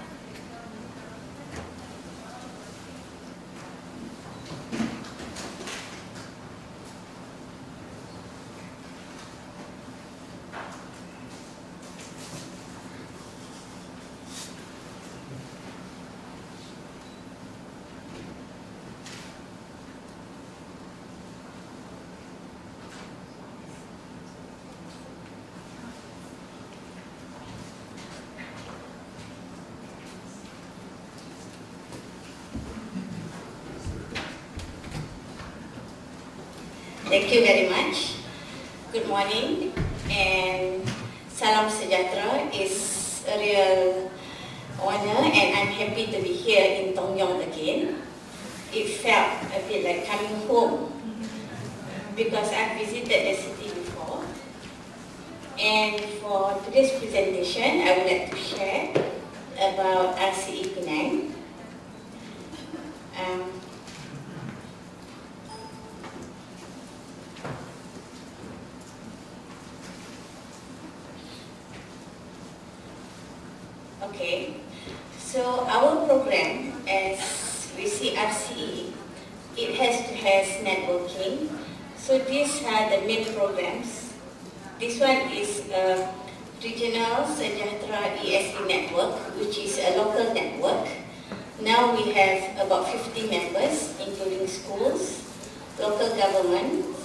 I: Thank you very much. Good morning and Salam Sejahtera. It's a real honor and I'm happy to be here in Tongyeong again. It felt a bit like coming home because I've visited the city before. And for today's presentation, I would like to share about RCE Penang. Okay, so our program, as we see RCE, it has networking. So these are the main programs. This one is a Regional Sejahtera ESD network, which is a local network. Now we have about 50 members, including schools, local governments,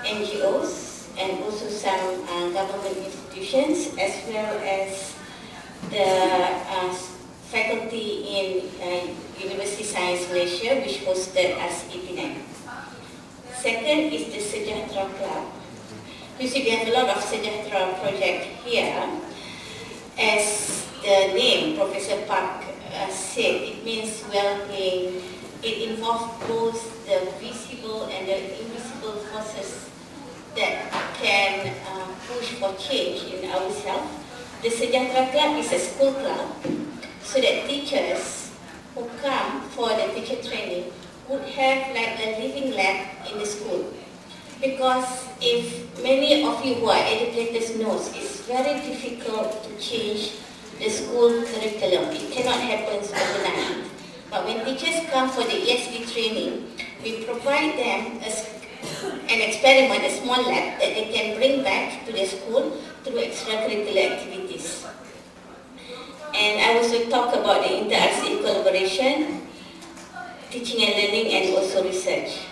I: NGOs, and also some government institutions, as well as the faculty in University Science Malaysia, which hosted RCE Penang. Second is the Sejahtera Club. You see, we have a lot of Sejahtera project here. As the name Professor Park said, it means well-being. It involves both the visible and the invisible forces that can push for change in ourselves. The Sejahtera Club is a school club, so that teachers who come for the teacher training would have like a living lab in the school. Because if many of you who are educators knows, it's very difficult to change the school curriculum. It cannot happen overnight. But when teachers come for the ESD training, we provide them an experiment, a small lab that they can bring back to the school through extracurricular activities. And I also talk about the inter-RCE collaboration, teaching and learning, and also research.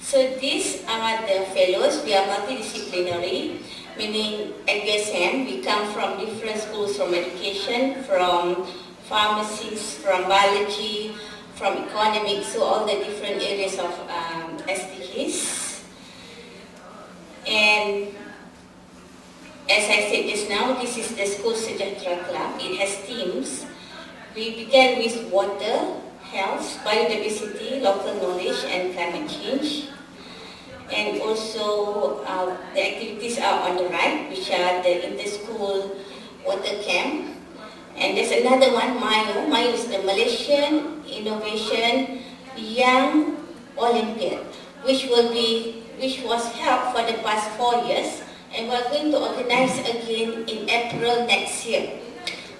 I: So these are the fellows. We are multidisciplinary, meaning at GSM we come from different schools from education, from pharmacies, from biology, from economics, so all the different areas of SDGs. And as I said just now, this is the School Sejahtera Club. It has teams. We began with water, health, biodiversity, local knowledge, and climate change. And also the activities are on the right, which are the inter-school water camp. And there's another one, MAYO. MAYO is the Malaysian Innovation Young Olympiad, which was held for the past 4 years, and we're going to organize again in April next year.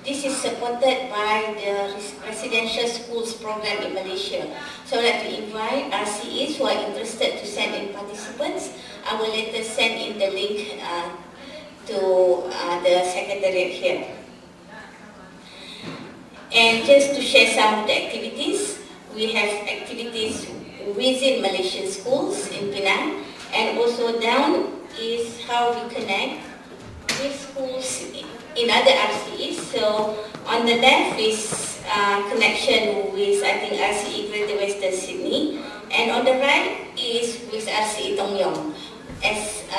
I: This is supported by the residential schools program in Malaysia. So I'd like to invite RCEs who are interested to send in participants. I will later send in the link to the secretariat here. And just to share some of the activities, we have activities within Malaysian schools in Penang, and also down is how we connect with schools in other RCEs. So on the left is connection with, I think, RCE Greater Western Sydney, and on the right is with RCE Tongyeong. As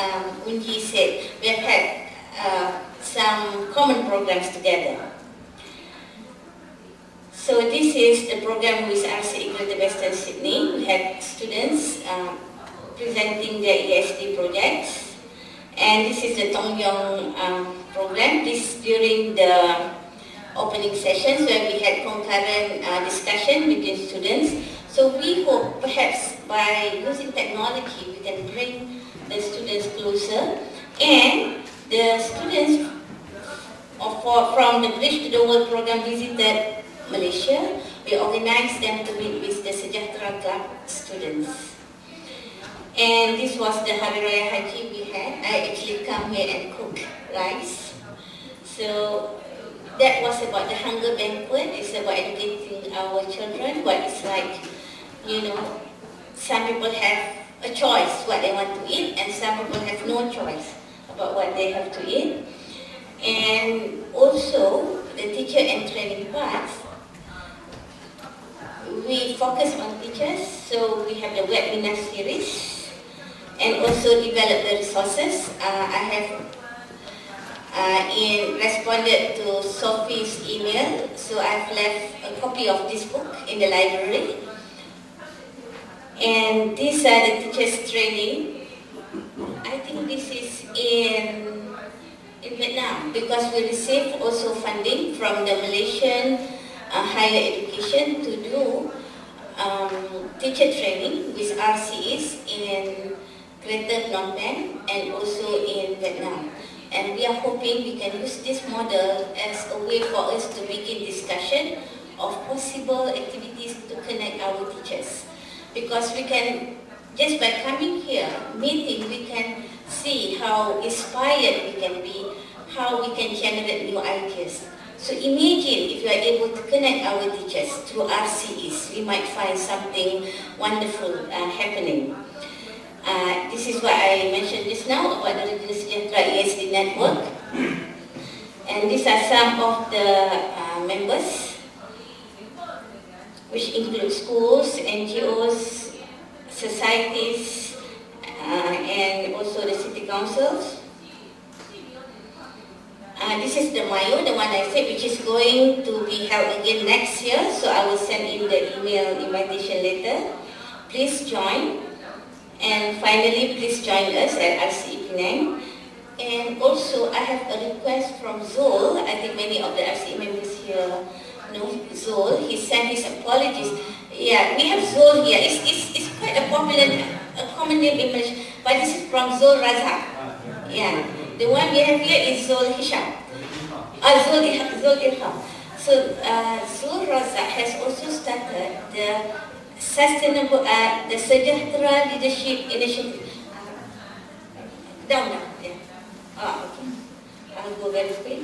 I: Unji said, we have had some common programs together. So this is the program with RCE Greater Western Sydney. We had students presenting their ESD projects, and this is the Tongyeong program. This during the opening sessions where we had concurrent discussion between students. So we hope perhaps by using technology we can bring the students closer, and the students from the Bridge to the World program visited Malaysia. We organized them to meet with the Sejahtera Club students. And this was the Hari Raya Haji we had. I actually come here and cook rice. So that was about the hunger banquet. It's about educating our children. What it's like, you know, some people have a choice what they want to eat, and some people have no choice about what they have to eat. And also the teacher and training part, we focus on teachers. So we have the webinar series, and also develop the resources. I have responded to Sophie's email, so I've left a copy of this book in the library. And these are the teachers training. I think this is in Vietnam, because we received also funding from the Malaysian higher education to do teacher training with RCEs in Greater Phnom Penh and also in Vietnam. And we are hoping we can use this model as a way for us to begin discussion of possible activities to connect our teachers. Because we can, just by coming here, meeting, we can see how inspired we can be, how we can generate new ideas. So imagine if you are able to connect our teachers through RCEs, we might find something wonderful happening. This is what I mentioned just now about the Regional Sejahtera ESD network. And these are some of the members. which include schools, NGOs, societies, and also the city councils. This is the MAYO, the one I said, which is going to be held again next year. So I will send in the email invitation letter. Please join. And finally, please join us at RCE Penang. And also, I have a request from Zul. I think many of the RCE members here know Zul. He sent his apologies. Yeah, we have Zul here. It's quite a popular, a common name in Malaysia, but this is from Zul Razak. Yeah, the one we have here is Zul Hisham. Zul Irham. So Zul Razak has also started the sustainable, the Sejahtera Leadership Initiative. Down now, yeah. Okay. I'll go very quick.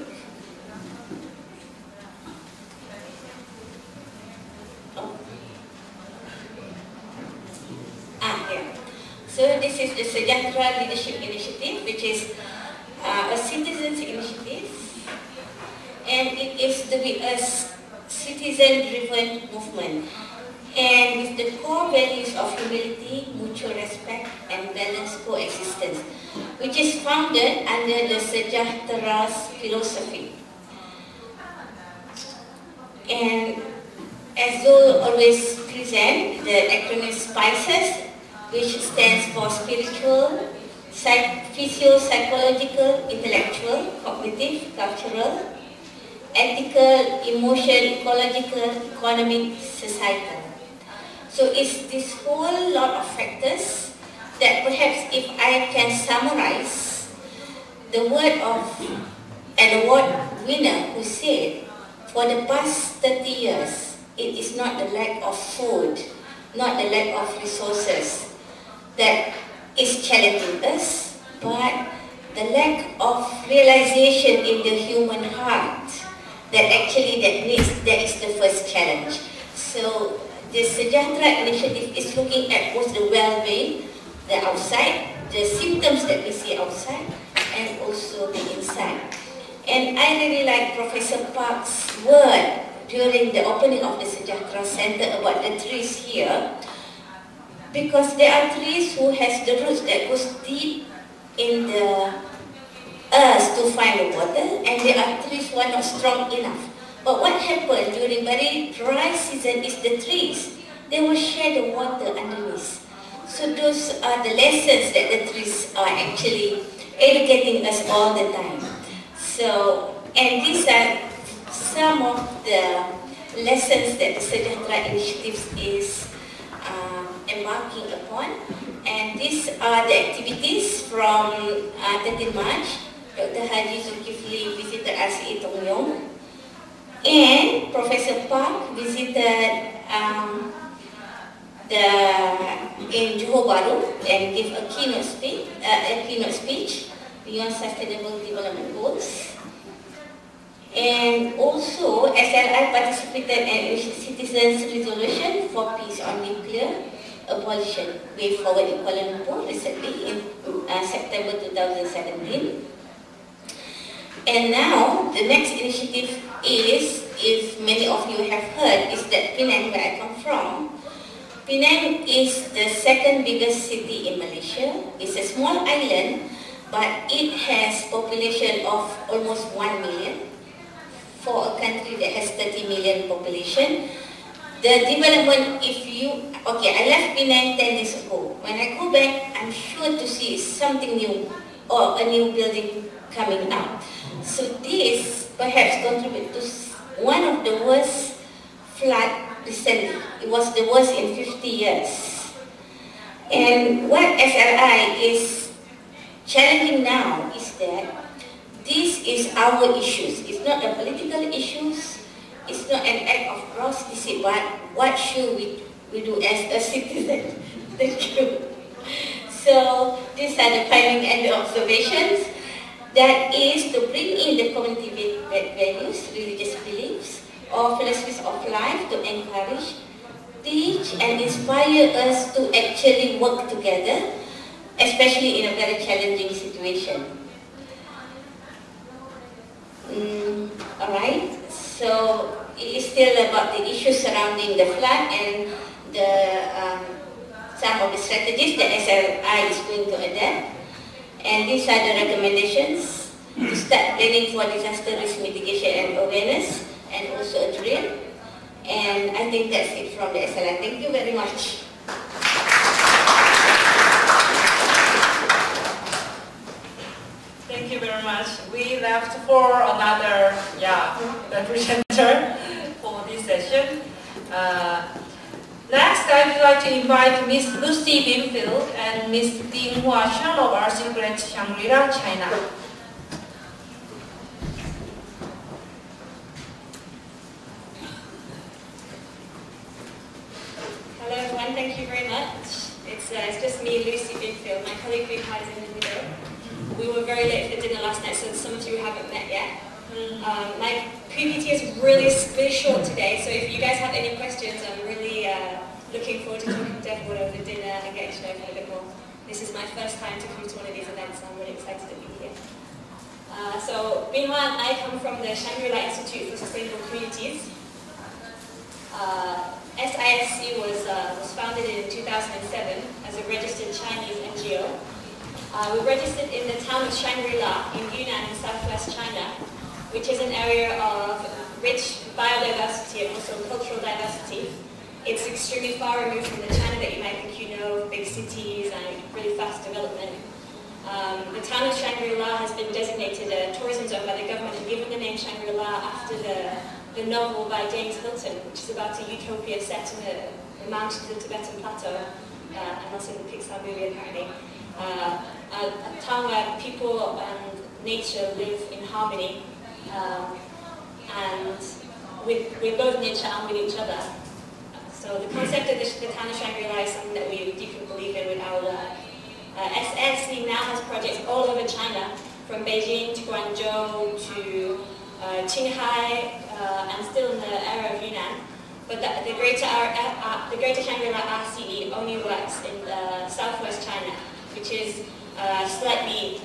I: Yeah. So this is the Sejahtera Leadership Initiative, which is a citizens' initiative, and it is to be a citizen-driven movement, and with the core values of humility, mutual respect, and balanced coexistence, which is founded under the Sejahtera's philosophy. And as Zul always present, the acronym SPICES, which stands for spiritual, physio-psychological, intellectual, cognitive, cultural, ethical, emotional, ecological, economic, societal. So it's this whole lot of factors that perhaps if I can summarize the word of an award winner who said, for the past 30 years, it is not the lack of food, not the lack of resources that is challenging us, but the lack of realization in the human heart that actually that is the first challenge. So the Sejahtera initiative is looking at both the well-being, the outside, the symptoms that we see outside, and also the inside. And I really like Professor Park's word during the opening of the Sejahtera Center about the trees here, because there are trees who has the roots that goes deep in the earth to find the water, and there are trees who are not strong enough. But what happened during very dry season is the trees, they will share the water underneath. So those are the lessons that the trees are actually educating us all the time. So, and these are some of the lessons that the Sejahtera Initiative is embarking upon. And these are the activities from 13 March. Dr. Haji Zulkifli visited RCE Tongyeong, and Professor Park visited in Johor Bahru and gave a keynote speech beyond Sustainable Development Goals. And also, SLI participated in a citizens' resolution for peace on nuclear abolition, way forward in Kuala Lumpur recently in September 2017. And now, the next initiative is, if many of you have heard, is that Penang, where I come from. Penang is the second biggest city in Malaysia. It's a small island, but it has population of almost 1 million for a country that has 30 million population. The development, I left Penang 10 days ago. When I go back, I'm sure to see something new or a new building coming up. So this perhaps contribute to one of the worst flood recently. It was the worst in 50 years. And what SLI is challenging now is that this is our issues. It's not the political issues. It's not an act of gross deceit, but what should we do as a citizen? Thank you. So these are the findings and the observations. That is to bring in the community values, religious beliefs, or philosophies of life to encourage, teach, and inspire us to actually work together, especially in a very challenging situation. Alright, so it is still about the issues surrounding the flag and some of the strategies that SLI is going to adapt. And these are the recommendations to start planning for disaster risk mitigation and awareness, and also a drill. And I think that's it from the SLI. Thank you very much.
B: Thank you very much. We left for another presenter for this session. Next, I would like to invite Ms. Lucy Binfield and Ms. Ding Hua Shan of RC Grant Shangri-La, China.
J: Hello everyone, thank you very much. It's just me, Lucy Binfield. My colleague Big Hai is in the middle. We were very late for dinner last night, so some of you haven't met yet. My PPT is really short today, so if you guys have any questions, I'm really looking forward to talking to everyone over dinner and getting to know a bit more. This is my first time to come to one of these events, so I'm really excited to be here. So, Bin Hua and I come from the Shangri-La Institute for Sustainable Communities. SISC was founded in 2007 as a registered Chinese NGO. We're registered in the town of Shangri-La in Yunnan, in southwest China, which is an area of rich biodiversity and also cultural diversity. It's extremely far removed from the China that you might think you know, big cities and really fast development. The town of Shangri-La has been designated a tourism zone by the government and given the name Shangri-La after the novel by James Hilton, which is about a utopia set in the mountains of the Tibetan Plateau, and also in the Pixar movie apparently. A town where people and nature live in harmony, and with both nature and with each other. So the concept of the town of Shangri-La is something that we deeply believe in with our work. SSC now has projects all over China, from Beijing to Guangzhou to Qinghai, and still in the area of Yunnan. But the Greater Shangri-La RCE only works in southwest China, which is slightly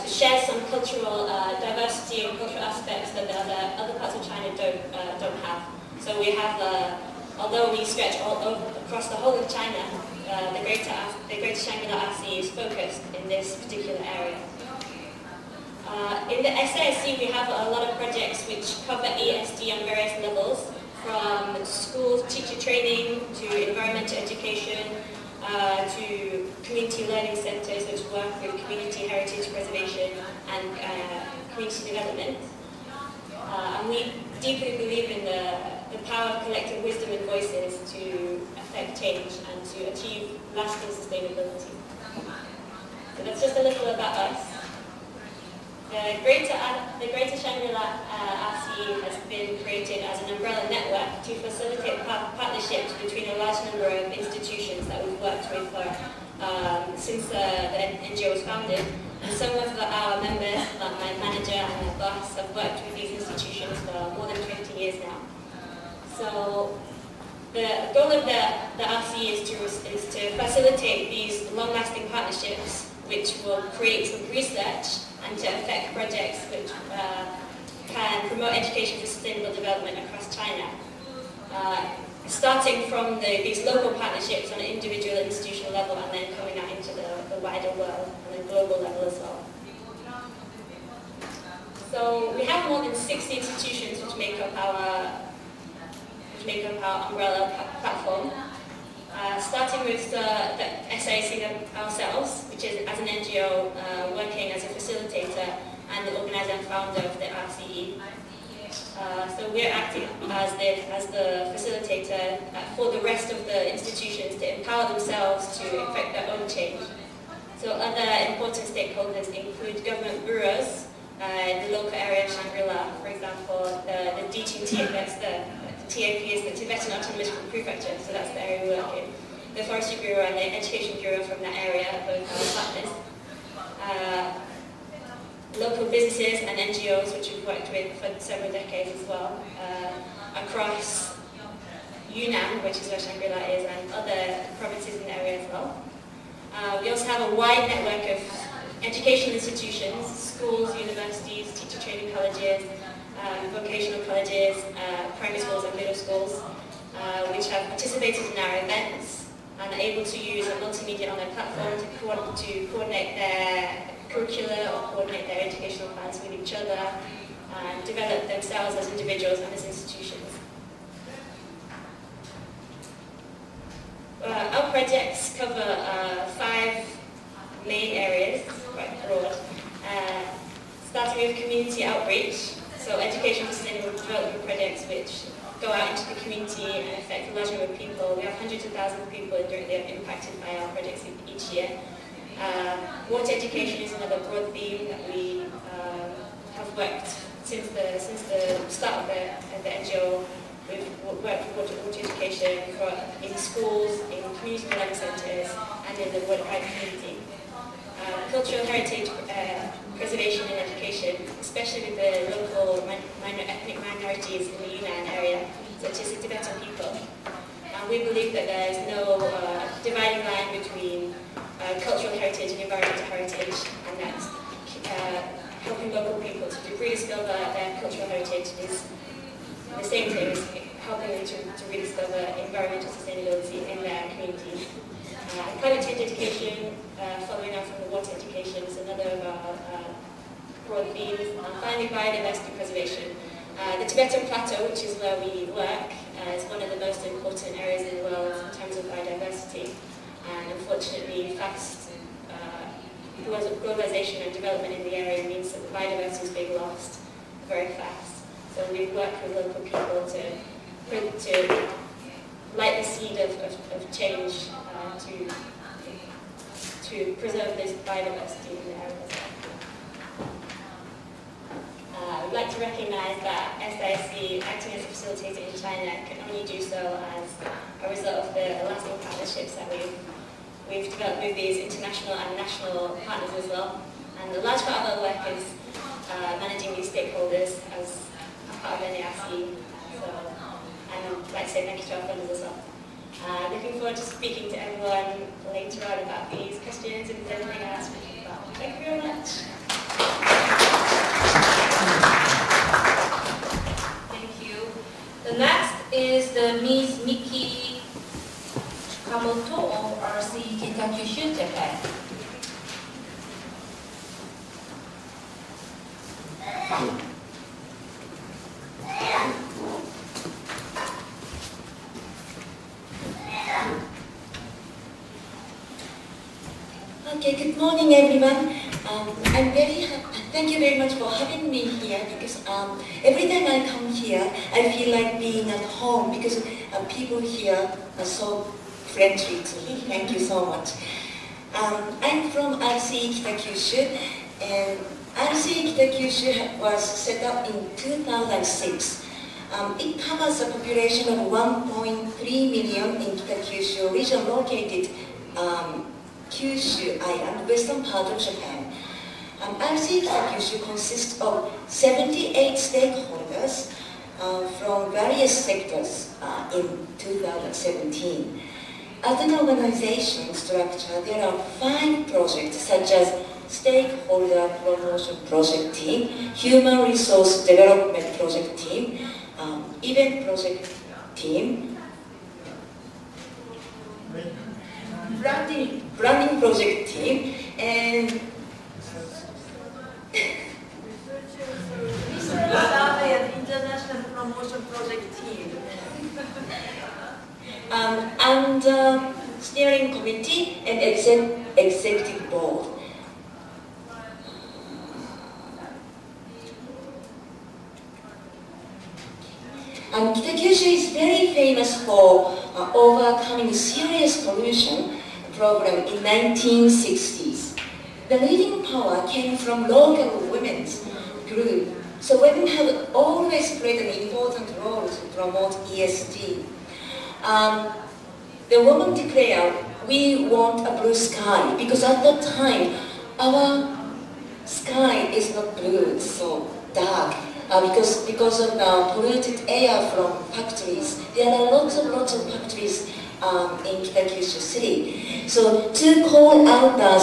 J: shares some cultural diversity and cultural aspects that the other parts of China don't have. So we have, although we stretch all across the whole of China, the Greater Shangri-La RCE is focused in this particular area. In the SISC, we have a lot of projects which cover ESD on various levels, from school teacher training to environmental education, to community learning centres which work with community heritage preservation and community development. And we deeply believe in the power of collective wisdom and voices to affect change and to achieve lasting sustainability. So that's just a little about us. The Greater Shangri-La RCE has been created as an umbrella network to facilitate partnerships between a large number of institutions that we've worked with since the NGO was founded. And some of our members, like my manager and my boss, have worked with these institutions for more than 20 years now. So the goal of the RCE is to facilitate these long-lasting partnerships which will create some research and to affect projects which can promote education for sustainable development across China. Starting from these local partnerships on an individual institutional level and then coming out into the wider world and the global level as well. So we have more than 60 institutions which make up our umbrella platform. Starting with the SISC ourselves, which is as an NGO working as a facilitator and the organizer and founder of the RCE. So we're acting as the facilitator for the rest of the institutions to empower themselves to effect their own change. So other important stakeholders include government bureaus, the local area of Shangri-La, for example, the DTT, that's the TAP is the Tibetan Autonomous Prefecture, so that's the area we work in. The Forestry Bureau and the Education Bureau from that area, both our partners. Local businesses and NGOs, which we've worked with for several decades as well, across Yunnan, which is where Shangri-La is, and other provinces in the area as well. We also have a wide network of educational institutions, schools, universities, teacher training colleges, vocational colleges, primary schools and middle schools, which have participated in our events and are able to use a multimedia online platform to coordinate their curricula or coordinate their educational plans with each other and develop themselves as individuals and as institutions. Our projects cover 5 main areas, quite broad, starting with community outreach, so education for sustainable development projects which go out into the community and affect a large number of people. We have hundreds of thousands of people directly impacted by our projects each year. Water education is another broad theme that we have worked since the start of the NGO. We've worked with water education in schools, in community development centres and in the wider community. Cultural heritage preservation and education, especially with the local ethnic minorities in the Yunnan area, such as the Tibetan people. We believe that there is no dividing line between cultural heritage and environmental heritage, and that helping local people to rediscover their cultural heritage is the same thing as helping them to rediscover environmental sustainability in their community. Climate change education, following on from the water education, is another of our broad themes. And finally, biodiversity preservation. The Tibetan Plateau, which is where we work, is one of the most important areas in the world in terms of biodiversity. And unfortunately, fast globalization and development in the area means that the biodiversity is being lost very fast. So we've worked with local people to light the seed of change to preserve this biodiversity in the area as well. I'd like to recognise that SIC, acting as a facilitator in China, can only do so as a result of the lasting partnerships that we've developed with these international and national partners as well. And a large part of our work is managing these stakeholders as part of NARC. And I'd like to say thank you to our funders as well. Looking forward to speaking to everyone later on about these questions and if there's anything else we can talk about. Thank you very much.
B: Thank you. The next is the Ms. Miki Kamoto of RC Kitakyushu, Japan.
K: Okay, good morning everyone. I'm very happy. Thank you very much for having me here because every time I come here, I feel like being at home because people here are so friendly to me. Thank you so much. I'm from RC Kitakyushu, and RC Kitakyushu was set up in 2006. It covers a population of 1.3 million in Kitakyushu region located Kyushu Island, western part of Japan. RC Kitakyushu consists of 78 stakeholders from various sectors in 2017. As an organization structure, there are 5 projects such as Stakeholder Promotion Project Team, Human Resource Development Project Team, Event Project Team, Branding Project Team, and
D: Survey and International Promotion Project Team.
K: and Steering Committee and Executive Board. Kitakyushu is very famous for overcoming serious pollution problem in 1960s. The leading power came from local women's group. So women have always played an important role to promote ESD. The women declared, we want a blue sky, because at that time, our sky is not blue, it's so dark. Because of the polluted air from factories. There are lots of factories in Kitakyushu City. So to call out the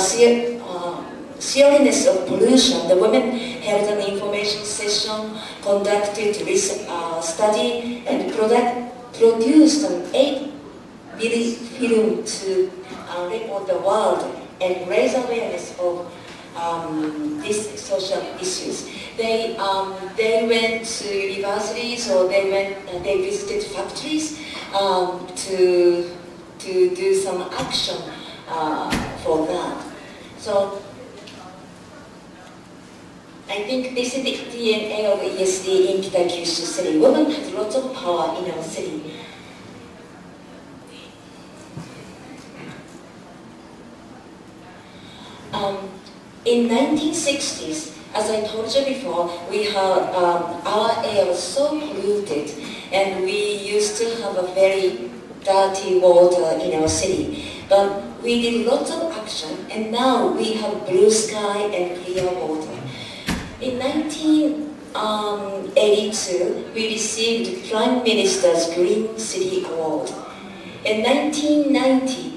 K: seriousness of pollution, the women held an information session, conducted research study, and produced an 8-minute film to report the world and raise awareness of these social issues. They went to universities, or they visited factories to do some action for that. So I think this is the DNA of ESD in Kitakyushu City. Women have lots of power in our city. In 1960s, as I told you before, we had our air was so polluted, and we used to have a very dirty water in our city. But we did lots of action, and now we have blue sky and clear water. In 1982, we received Prime Minister's Green City Award. In 1990,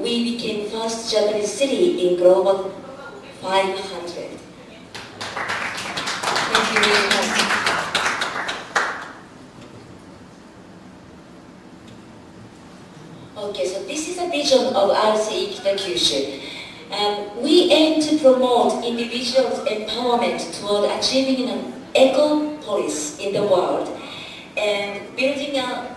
K: we became first Japanese city in Global 500. Thank you very much. Okay, so this is a vision of RCE Kitakyushu. We aim to promote individuals' empowerment toward achieving an eco-polis in the world and building a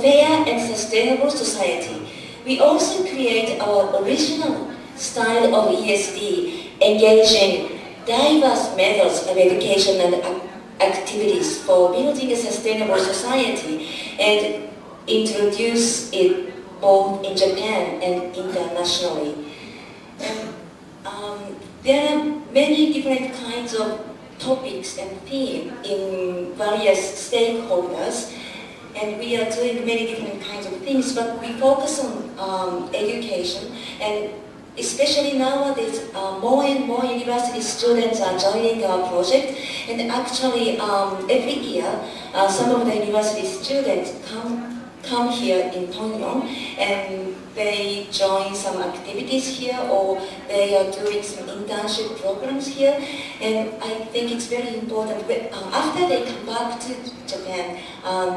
K: fair and sustainable society. We also create our original style of ESD, engaging diverse methods of education and activities for building a sustainable society, and introduce it both in Japan and internationally. There are many different kinds of topics and themes in various stakeholders, and we are doing many different kinds of things, but we focus on education, and especially nowadays more and more university students are joining our project, and actually every year some of the university students come here in Tongyeong, and they join some activities here, or they are doing some internship programs here, and I think it's very important. After they come back to Japan,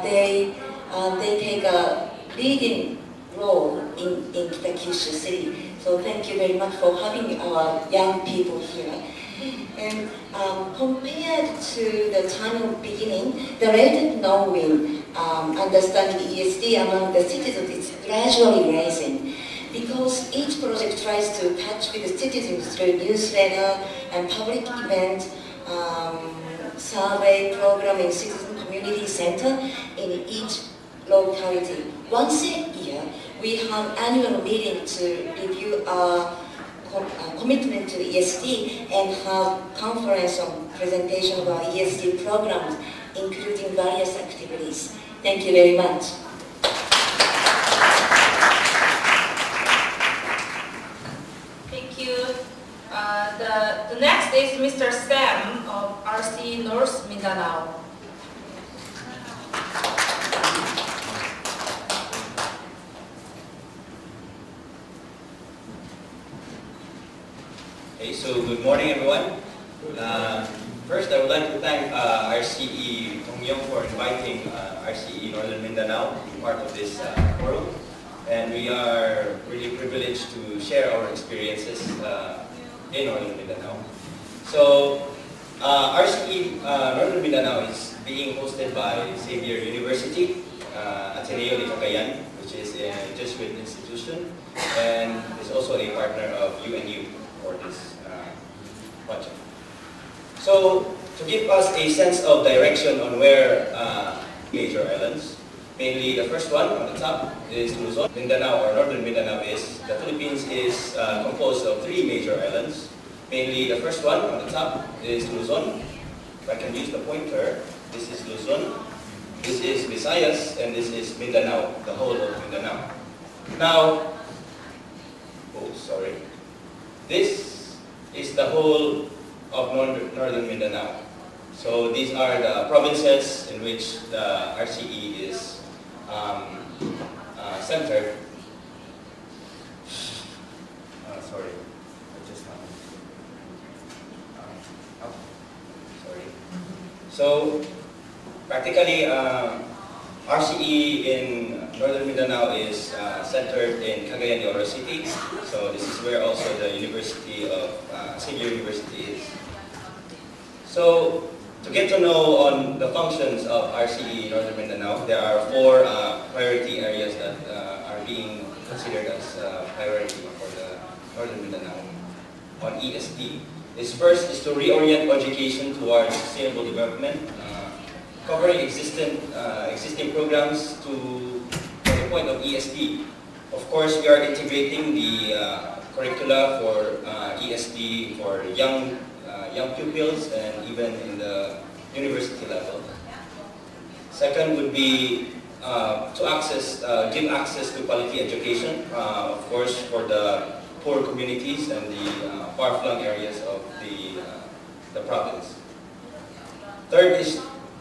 K: they take a leading role in Kitakyushu City. So thank you very much for having our young people here. And compared to the time of beginning, the rate of knowing, understanding ESD among the citizens is gradually rising, because each project tries to touch with the citizens through newsletter and public event, survey program in citizen community center in each locality. Once a year, we have annual meeting to review our commitment to ESD and have conference on presentation of our ESD programs, including various activities. Thank you very much.
B: Thank you. The next is Mr. Sam of RC North Mindanao.
L: Okay, so good morning, everyone. First, I would like to thank RCE Tongyeong for inviting RCE Northern Mindanao to be part of this forum. And we are really privileged to share our experiences in Northern Mindanao. So, RCE Northern Mindanao is being hosted by Xavier University, Ateneo de Cagayan, which is a Jesuit institution, and is also a partner of UNU for this project. So, to give us a sense of direction on where major islands, mainly the first one on the top is Luzon. Mindanao, or Northern Mindanao, is the Philippines is composed of 3 major islands. Mainly the first one on the top is Luzon. If I can use the pointer, this is Luzon, this is Visayas, and this is Mindanao, the whole of Mindanao. Now, this is the whole of Northern Mindanao. So these are the provinces in which the RCE is centered. Sorry. So practically, RCE in Northern Mindanao is centered in Cagayan de Oro City. So this is where also the University of Xavier University is. So to get to know on the functions of RCE Northern Mindanao, there are 4 priority areas that are being considered as priority for the Northern Mindanao on ESD. This first is to reorient education towards sustainable development, covering existing programs to the point of ESD. Of course, we are integrating the curricula for ESD for young pupils and even in the university level. Second would be to give access to quality education, of course, for the poor communities and the far-flung areas of the province. Third is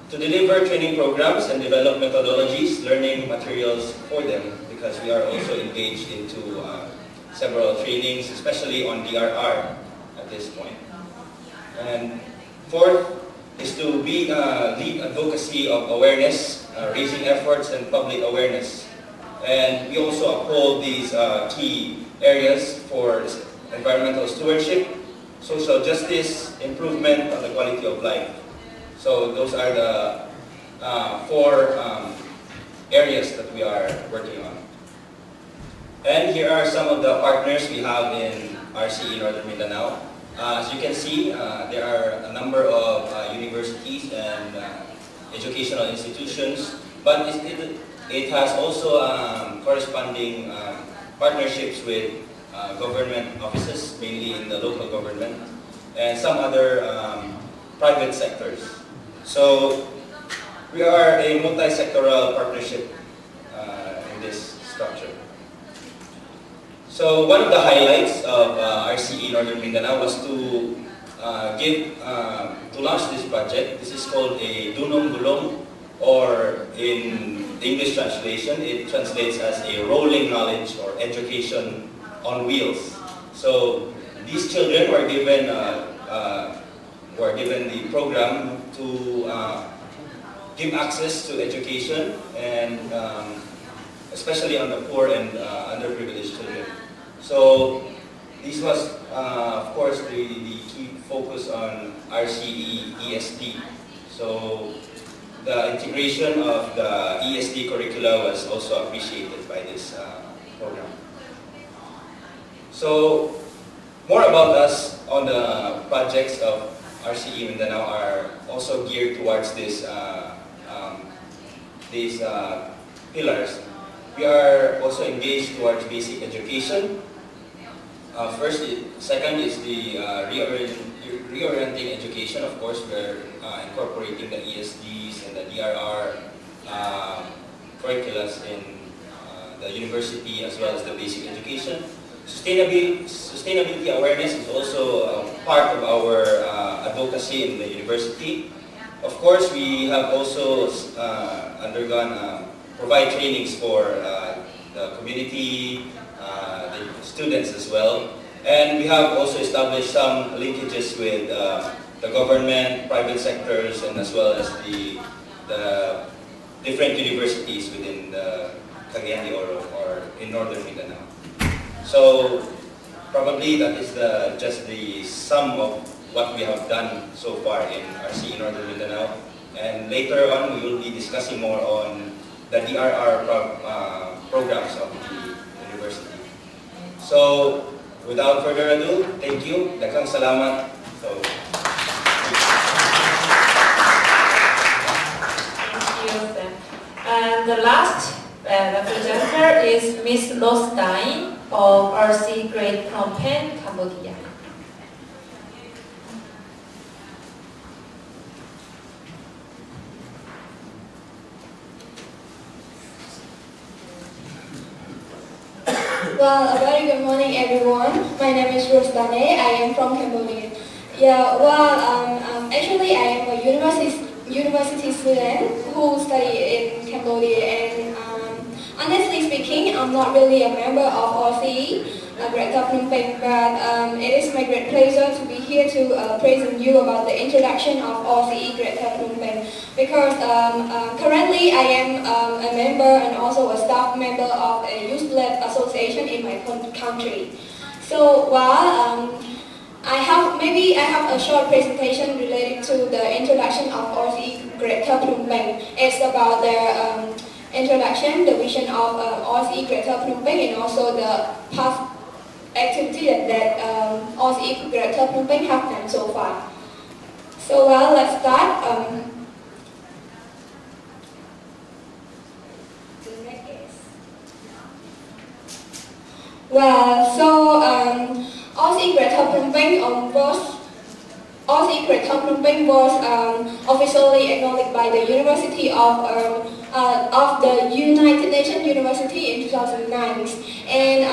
L: to deliver training programs and develop methodologies, learning materials for them, because we are also engaged into several trainings, especially on DRR at this point. And fourth is to lead advocacy of awareness, raising efforts and public awareness. And we also uphold these key areas for environmental stewardship, social justice, improvement on the quality of life. So those are the 4 areas that we are working on. And here are some of the partners we have in RCE Northern Mindanao. As you can see, there are a number of universities and educational institutions, but it has also corresponding partnerships with government offices, mainly in the local government, and some other private sectors. So we are a multi-sectoral partnership in this structure. So one of the highlights of RCE Northern Mindanao was to launch this project. This is called a Dunong Gulong, or in English translation, it translates as a rolling knowledge or education on wheels. So these children were given the program to give access to education, and especially on the poor and underprivileged children. So this was, of course, the key focus on RCE ESD. So the integration of the ESD curricula was also appreciated by this program. So more about us on the projects of RCE Mindanao are also geared towards these pillars. We are also engaged towards basic education. Second is the reorienting education. Of course, we're incorporating the ESDs and the DRR curriculums in the university as well as the basic education. Sustainability awareness is also part of our advocacy in the university. Of course, we have also provide trainings for the community, the students as well. And we have also established some linkages with the government, private sectors, and as well as the different universities within the Cagayan de Oro or in Northern Mindanao. So probably that is just the sum of what we have done so far in RCE Northern Mindanao. And later on, we will be discussing more on the DRR programs of the university. So without further ado, thank you. Daghang salamat. So,
B: thank you, Sam. And the last representative is Ms. Los Dain of RC Grade Phnom Penh, Cambodia.
M: Well, a very good morning, everyone. My name is Rose Dane. I am from Cambodia. Yeah, well, actually, I am a university student who study in Cambodia, and honestly speaking, I'm not really a member of RCE. Greater Phnom Penh, but it is my great pleasure to be here to present you about the introduction of OCE Greater Phnom Penh, because currently I am a member and also a staff member of a youth-led association in my country. So while I have a short presentation related to the introduction of OCE Greater Phnom Penh. It's about their introduction, the vision of OCE Greater Phnom Penh, and also the past activity that OCE Greater Phnom Penh have done so far. So well, let's start. Well, so OCE Greater Phnom Penh was officially acknowledged by the University of the United Nations University in 2009, and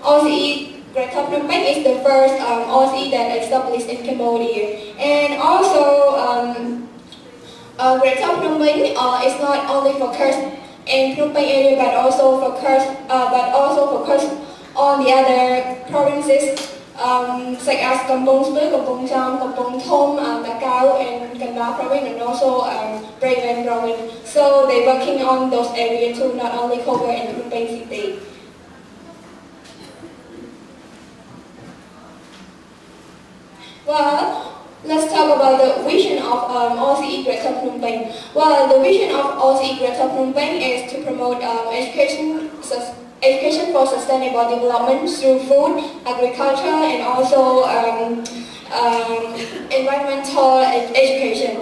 M: OCE Greater Phnom Penh is the first OCE that established in Cambodia, and also Greater Phnom Penh is not only focused in Phnom Penh area, but also focused on the other provinces such as Kampong Speu, Kampong Cham, Kampong Thom, Takao, and Kanda province, and also Bremen province. So they're working on those areas to not only cover in Phnom Penh city. Well, let's talk about the vision of OCE Greater Phnom Penh. Well, the vision of OCE Greater Phnom Penh is to promote education for sustainable development through food, agriculture, and also environmental education.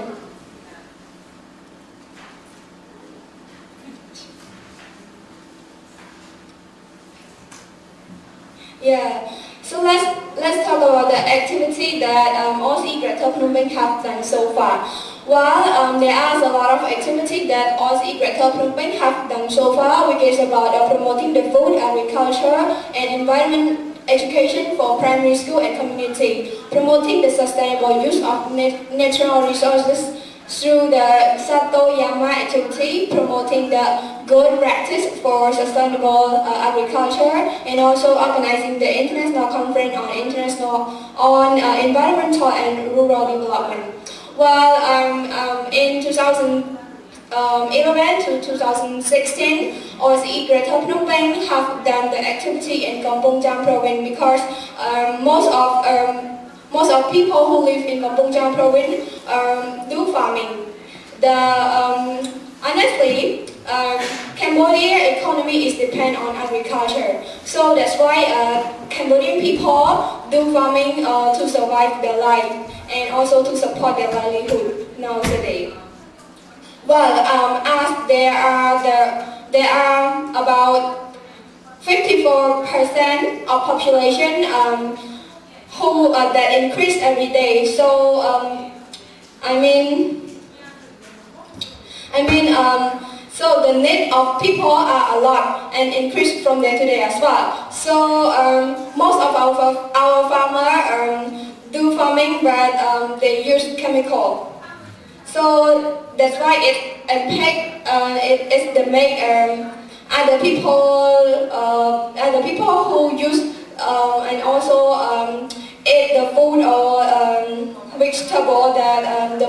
M: Yeah. So let's talk about the activity that OCE Greater Phnom Penh have done so far. Well, there are a lot of activity that OCE Greater Phnom Penh have done so far, which is about promoting the food, agriculture, and environment education for primary school and community, promoting the sustainable use of natural resources through the Sato Yama activity, promoting the good practice for sustainable agriculture, and also organizing the international conference on environmental and rural development. Well, in 2011 to 2016, OCE Greater Phnom Penh have done the activity in Kampong Cham province, because most of people who live in Kampong Cham province do farming. Honestly, Cambodia economy is depend on agriculture, so that's why Cambodian people do farming to survive their life and also to support their livelihood nowadays. Well, as there are about 54% of population who that increase every day. So so the need of people are a lot and increase from day to day as well. So most of our farmers do farming, but they use chemical. So that's why it make other people who use and also eat the food or vegetable that the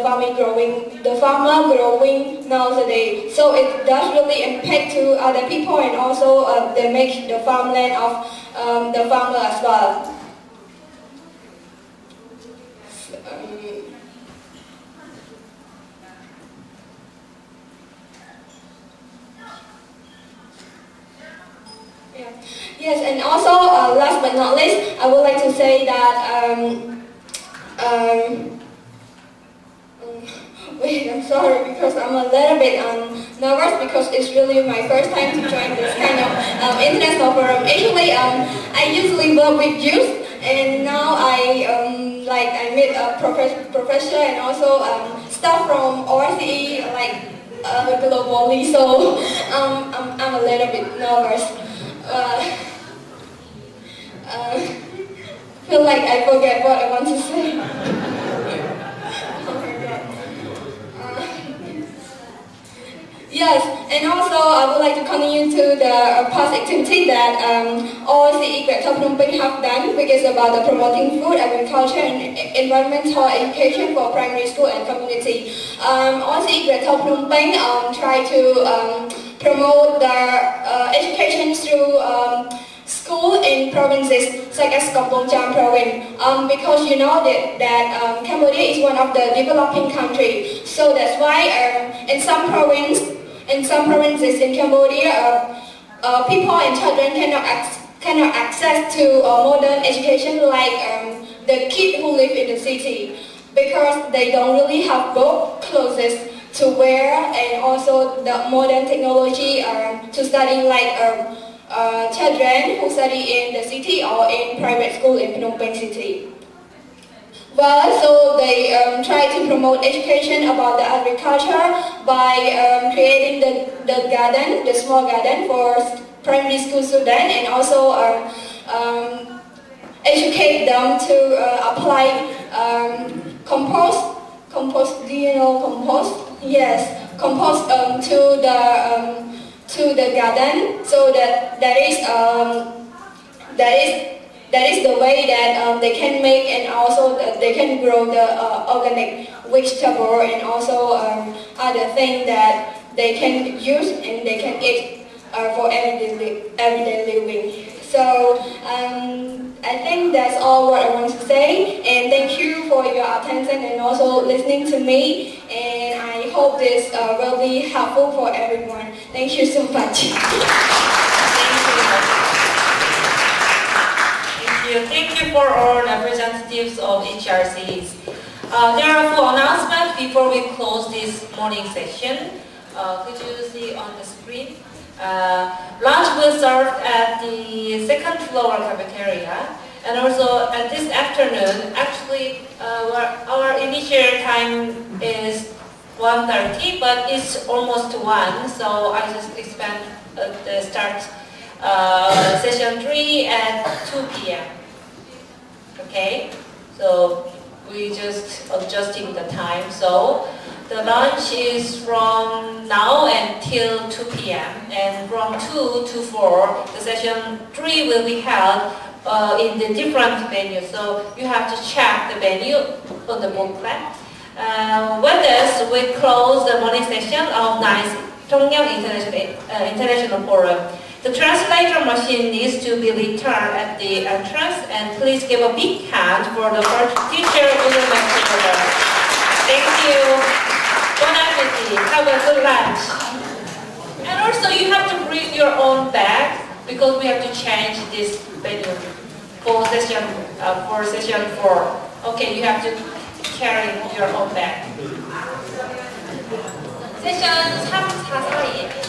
M: farmer growing nowadays. So it does really impact to other people, and also they make the farmland of the farmer as well. Yes, and also last but not least, I would like to say that wait, I'm sorry, because I'm a little bit nervous, because it's really my first time to join this kind of international forum. Actually, I usually work with youth, and now I meet a professor and also staff from OCE globally. So I'm a little bit nervous. Feel like I forget what I want to say. Oh my God. Yes, and also I would like to continue to the past activity that OSCE Greater Phnom Penh have done, which is about the promoting food, agriculture, and environmental education for primary school and community. OSCE Greater Phnom Penh try to promote the education through school in provinces such as Kampong Cham province, because you know that Cambodia is one of the developing countries. So that's why in some provinces in Cambodia, people and children cannot access to modern education like the kids who live in the city, because they don't really have both clothes to wear and also the modern technology to study like children who study in the city or in private school in Phnom Penh city. Well, so they try to promote education about the agriculture by creating the garden, the small garden for primary school students, and also educate them to apply compost. Do you know compost? Yes, compost to the garden, so that is the way that they can make, and also they can grow the organic vegetable and also other things that they can use and they can eat for everyday living. So I think that's all what I want to say, and thank you for your attention and also listening to me, and I hope this will be helpful for everyone. Thank you so much.
B: Thank you for all representatives of HRCs. There are 4 announcements before we close this morning session. Could you see on the screen? Lunch will serve at the 2nd floor cafeteria, and also at this afternoon, actually our initial time is 1:30, but it's almost 1, so I just expand the start session 3 at 2 p.m. Okay, so we just adjusting the time. So the lunch is from now until 2 p.m. and from 2 to 4, the session 3 will be held in the different venues. So you have to check the venue on the booklet. With this, we close the morning session of 9th Tongyeong International Forum. The translator machine needs to be returned at the entrance, and please give a big hand for the first teacher who will make the order. Thank you. Bon appetit. Have a good lunch. And also you have to bring your own bag, because we have to change this venue for session 4. Okay, you have to carry your own bag.
J: 세션 3, 4, 4에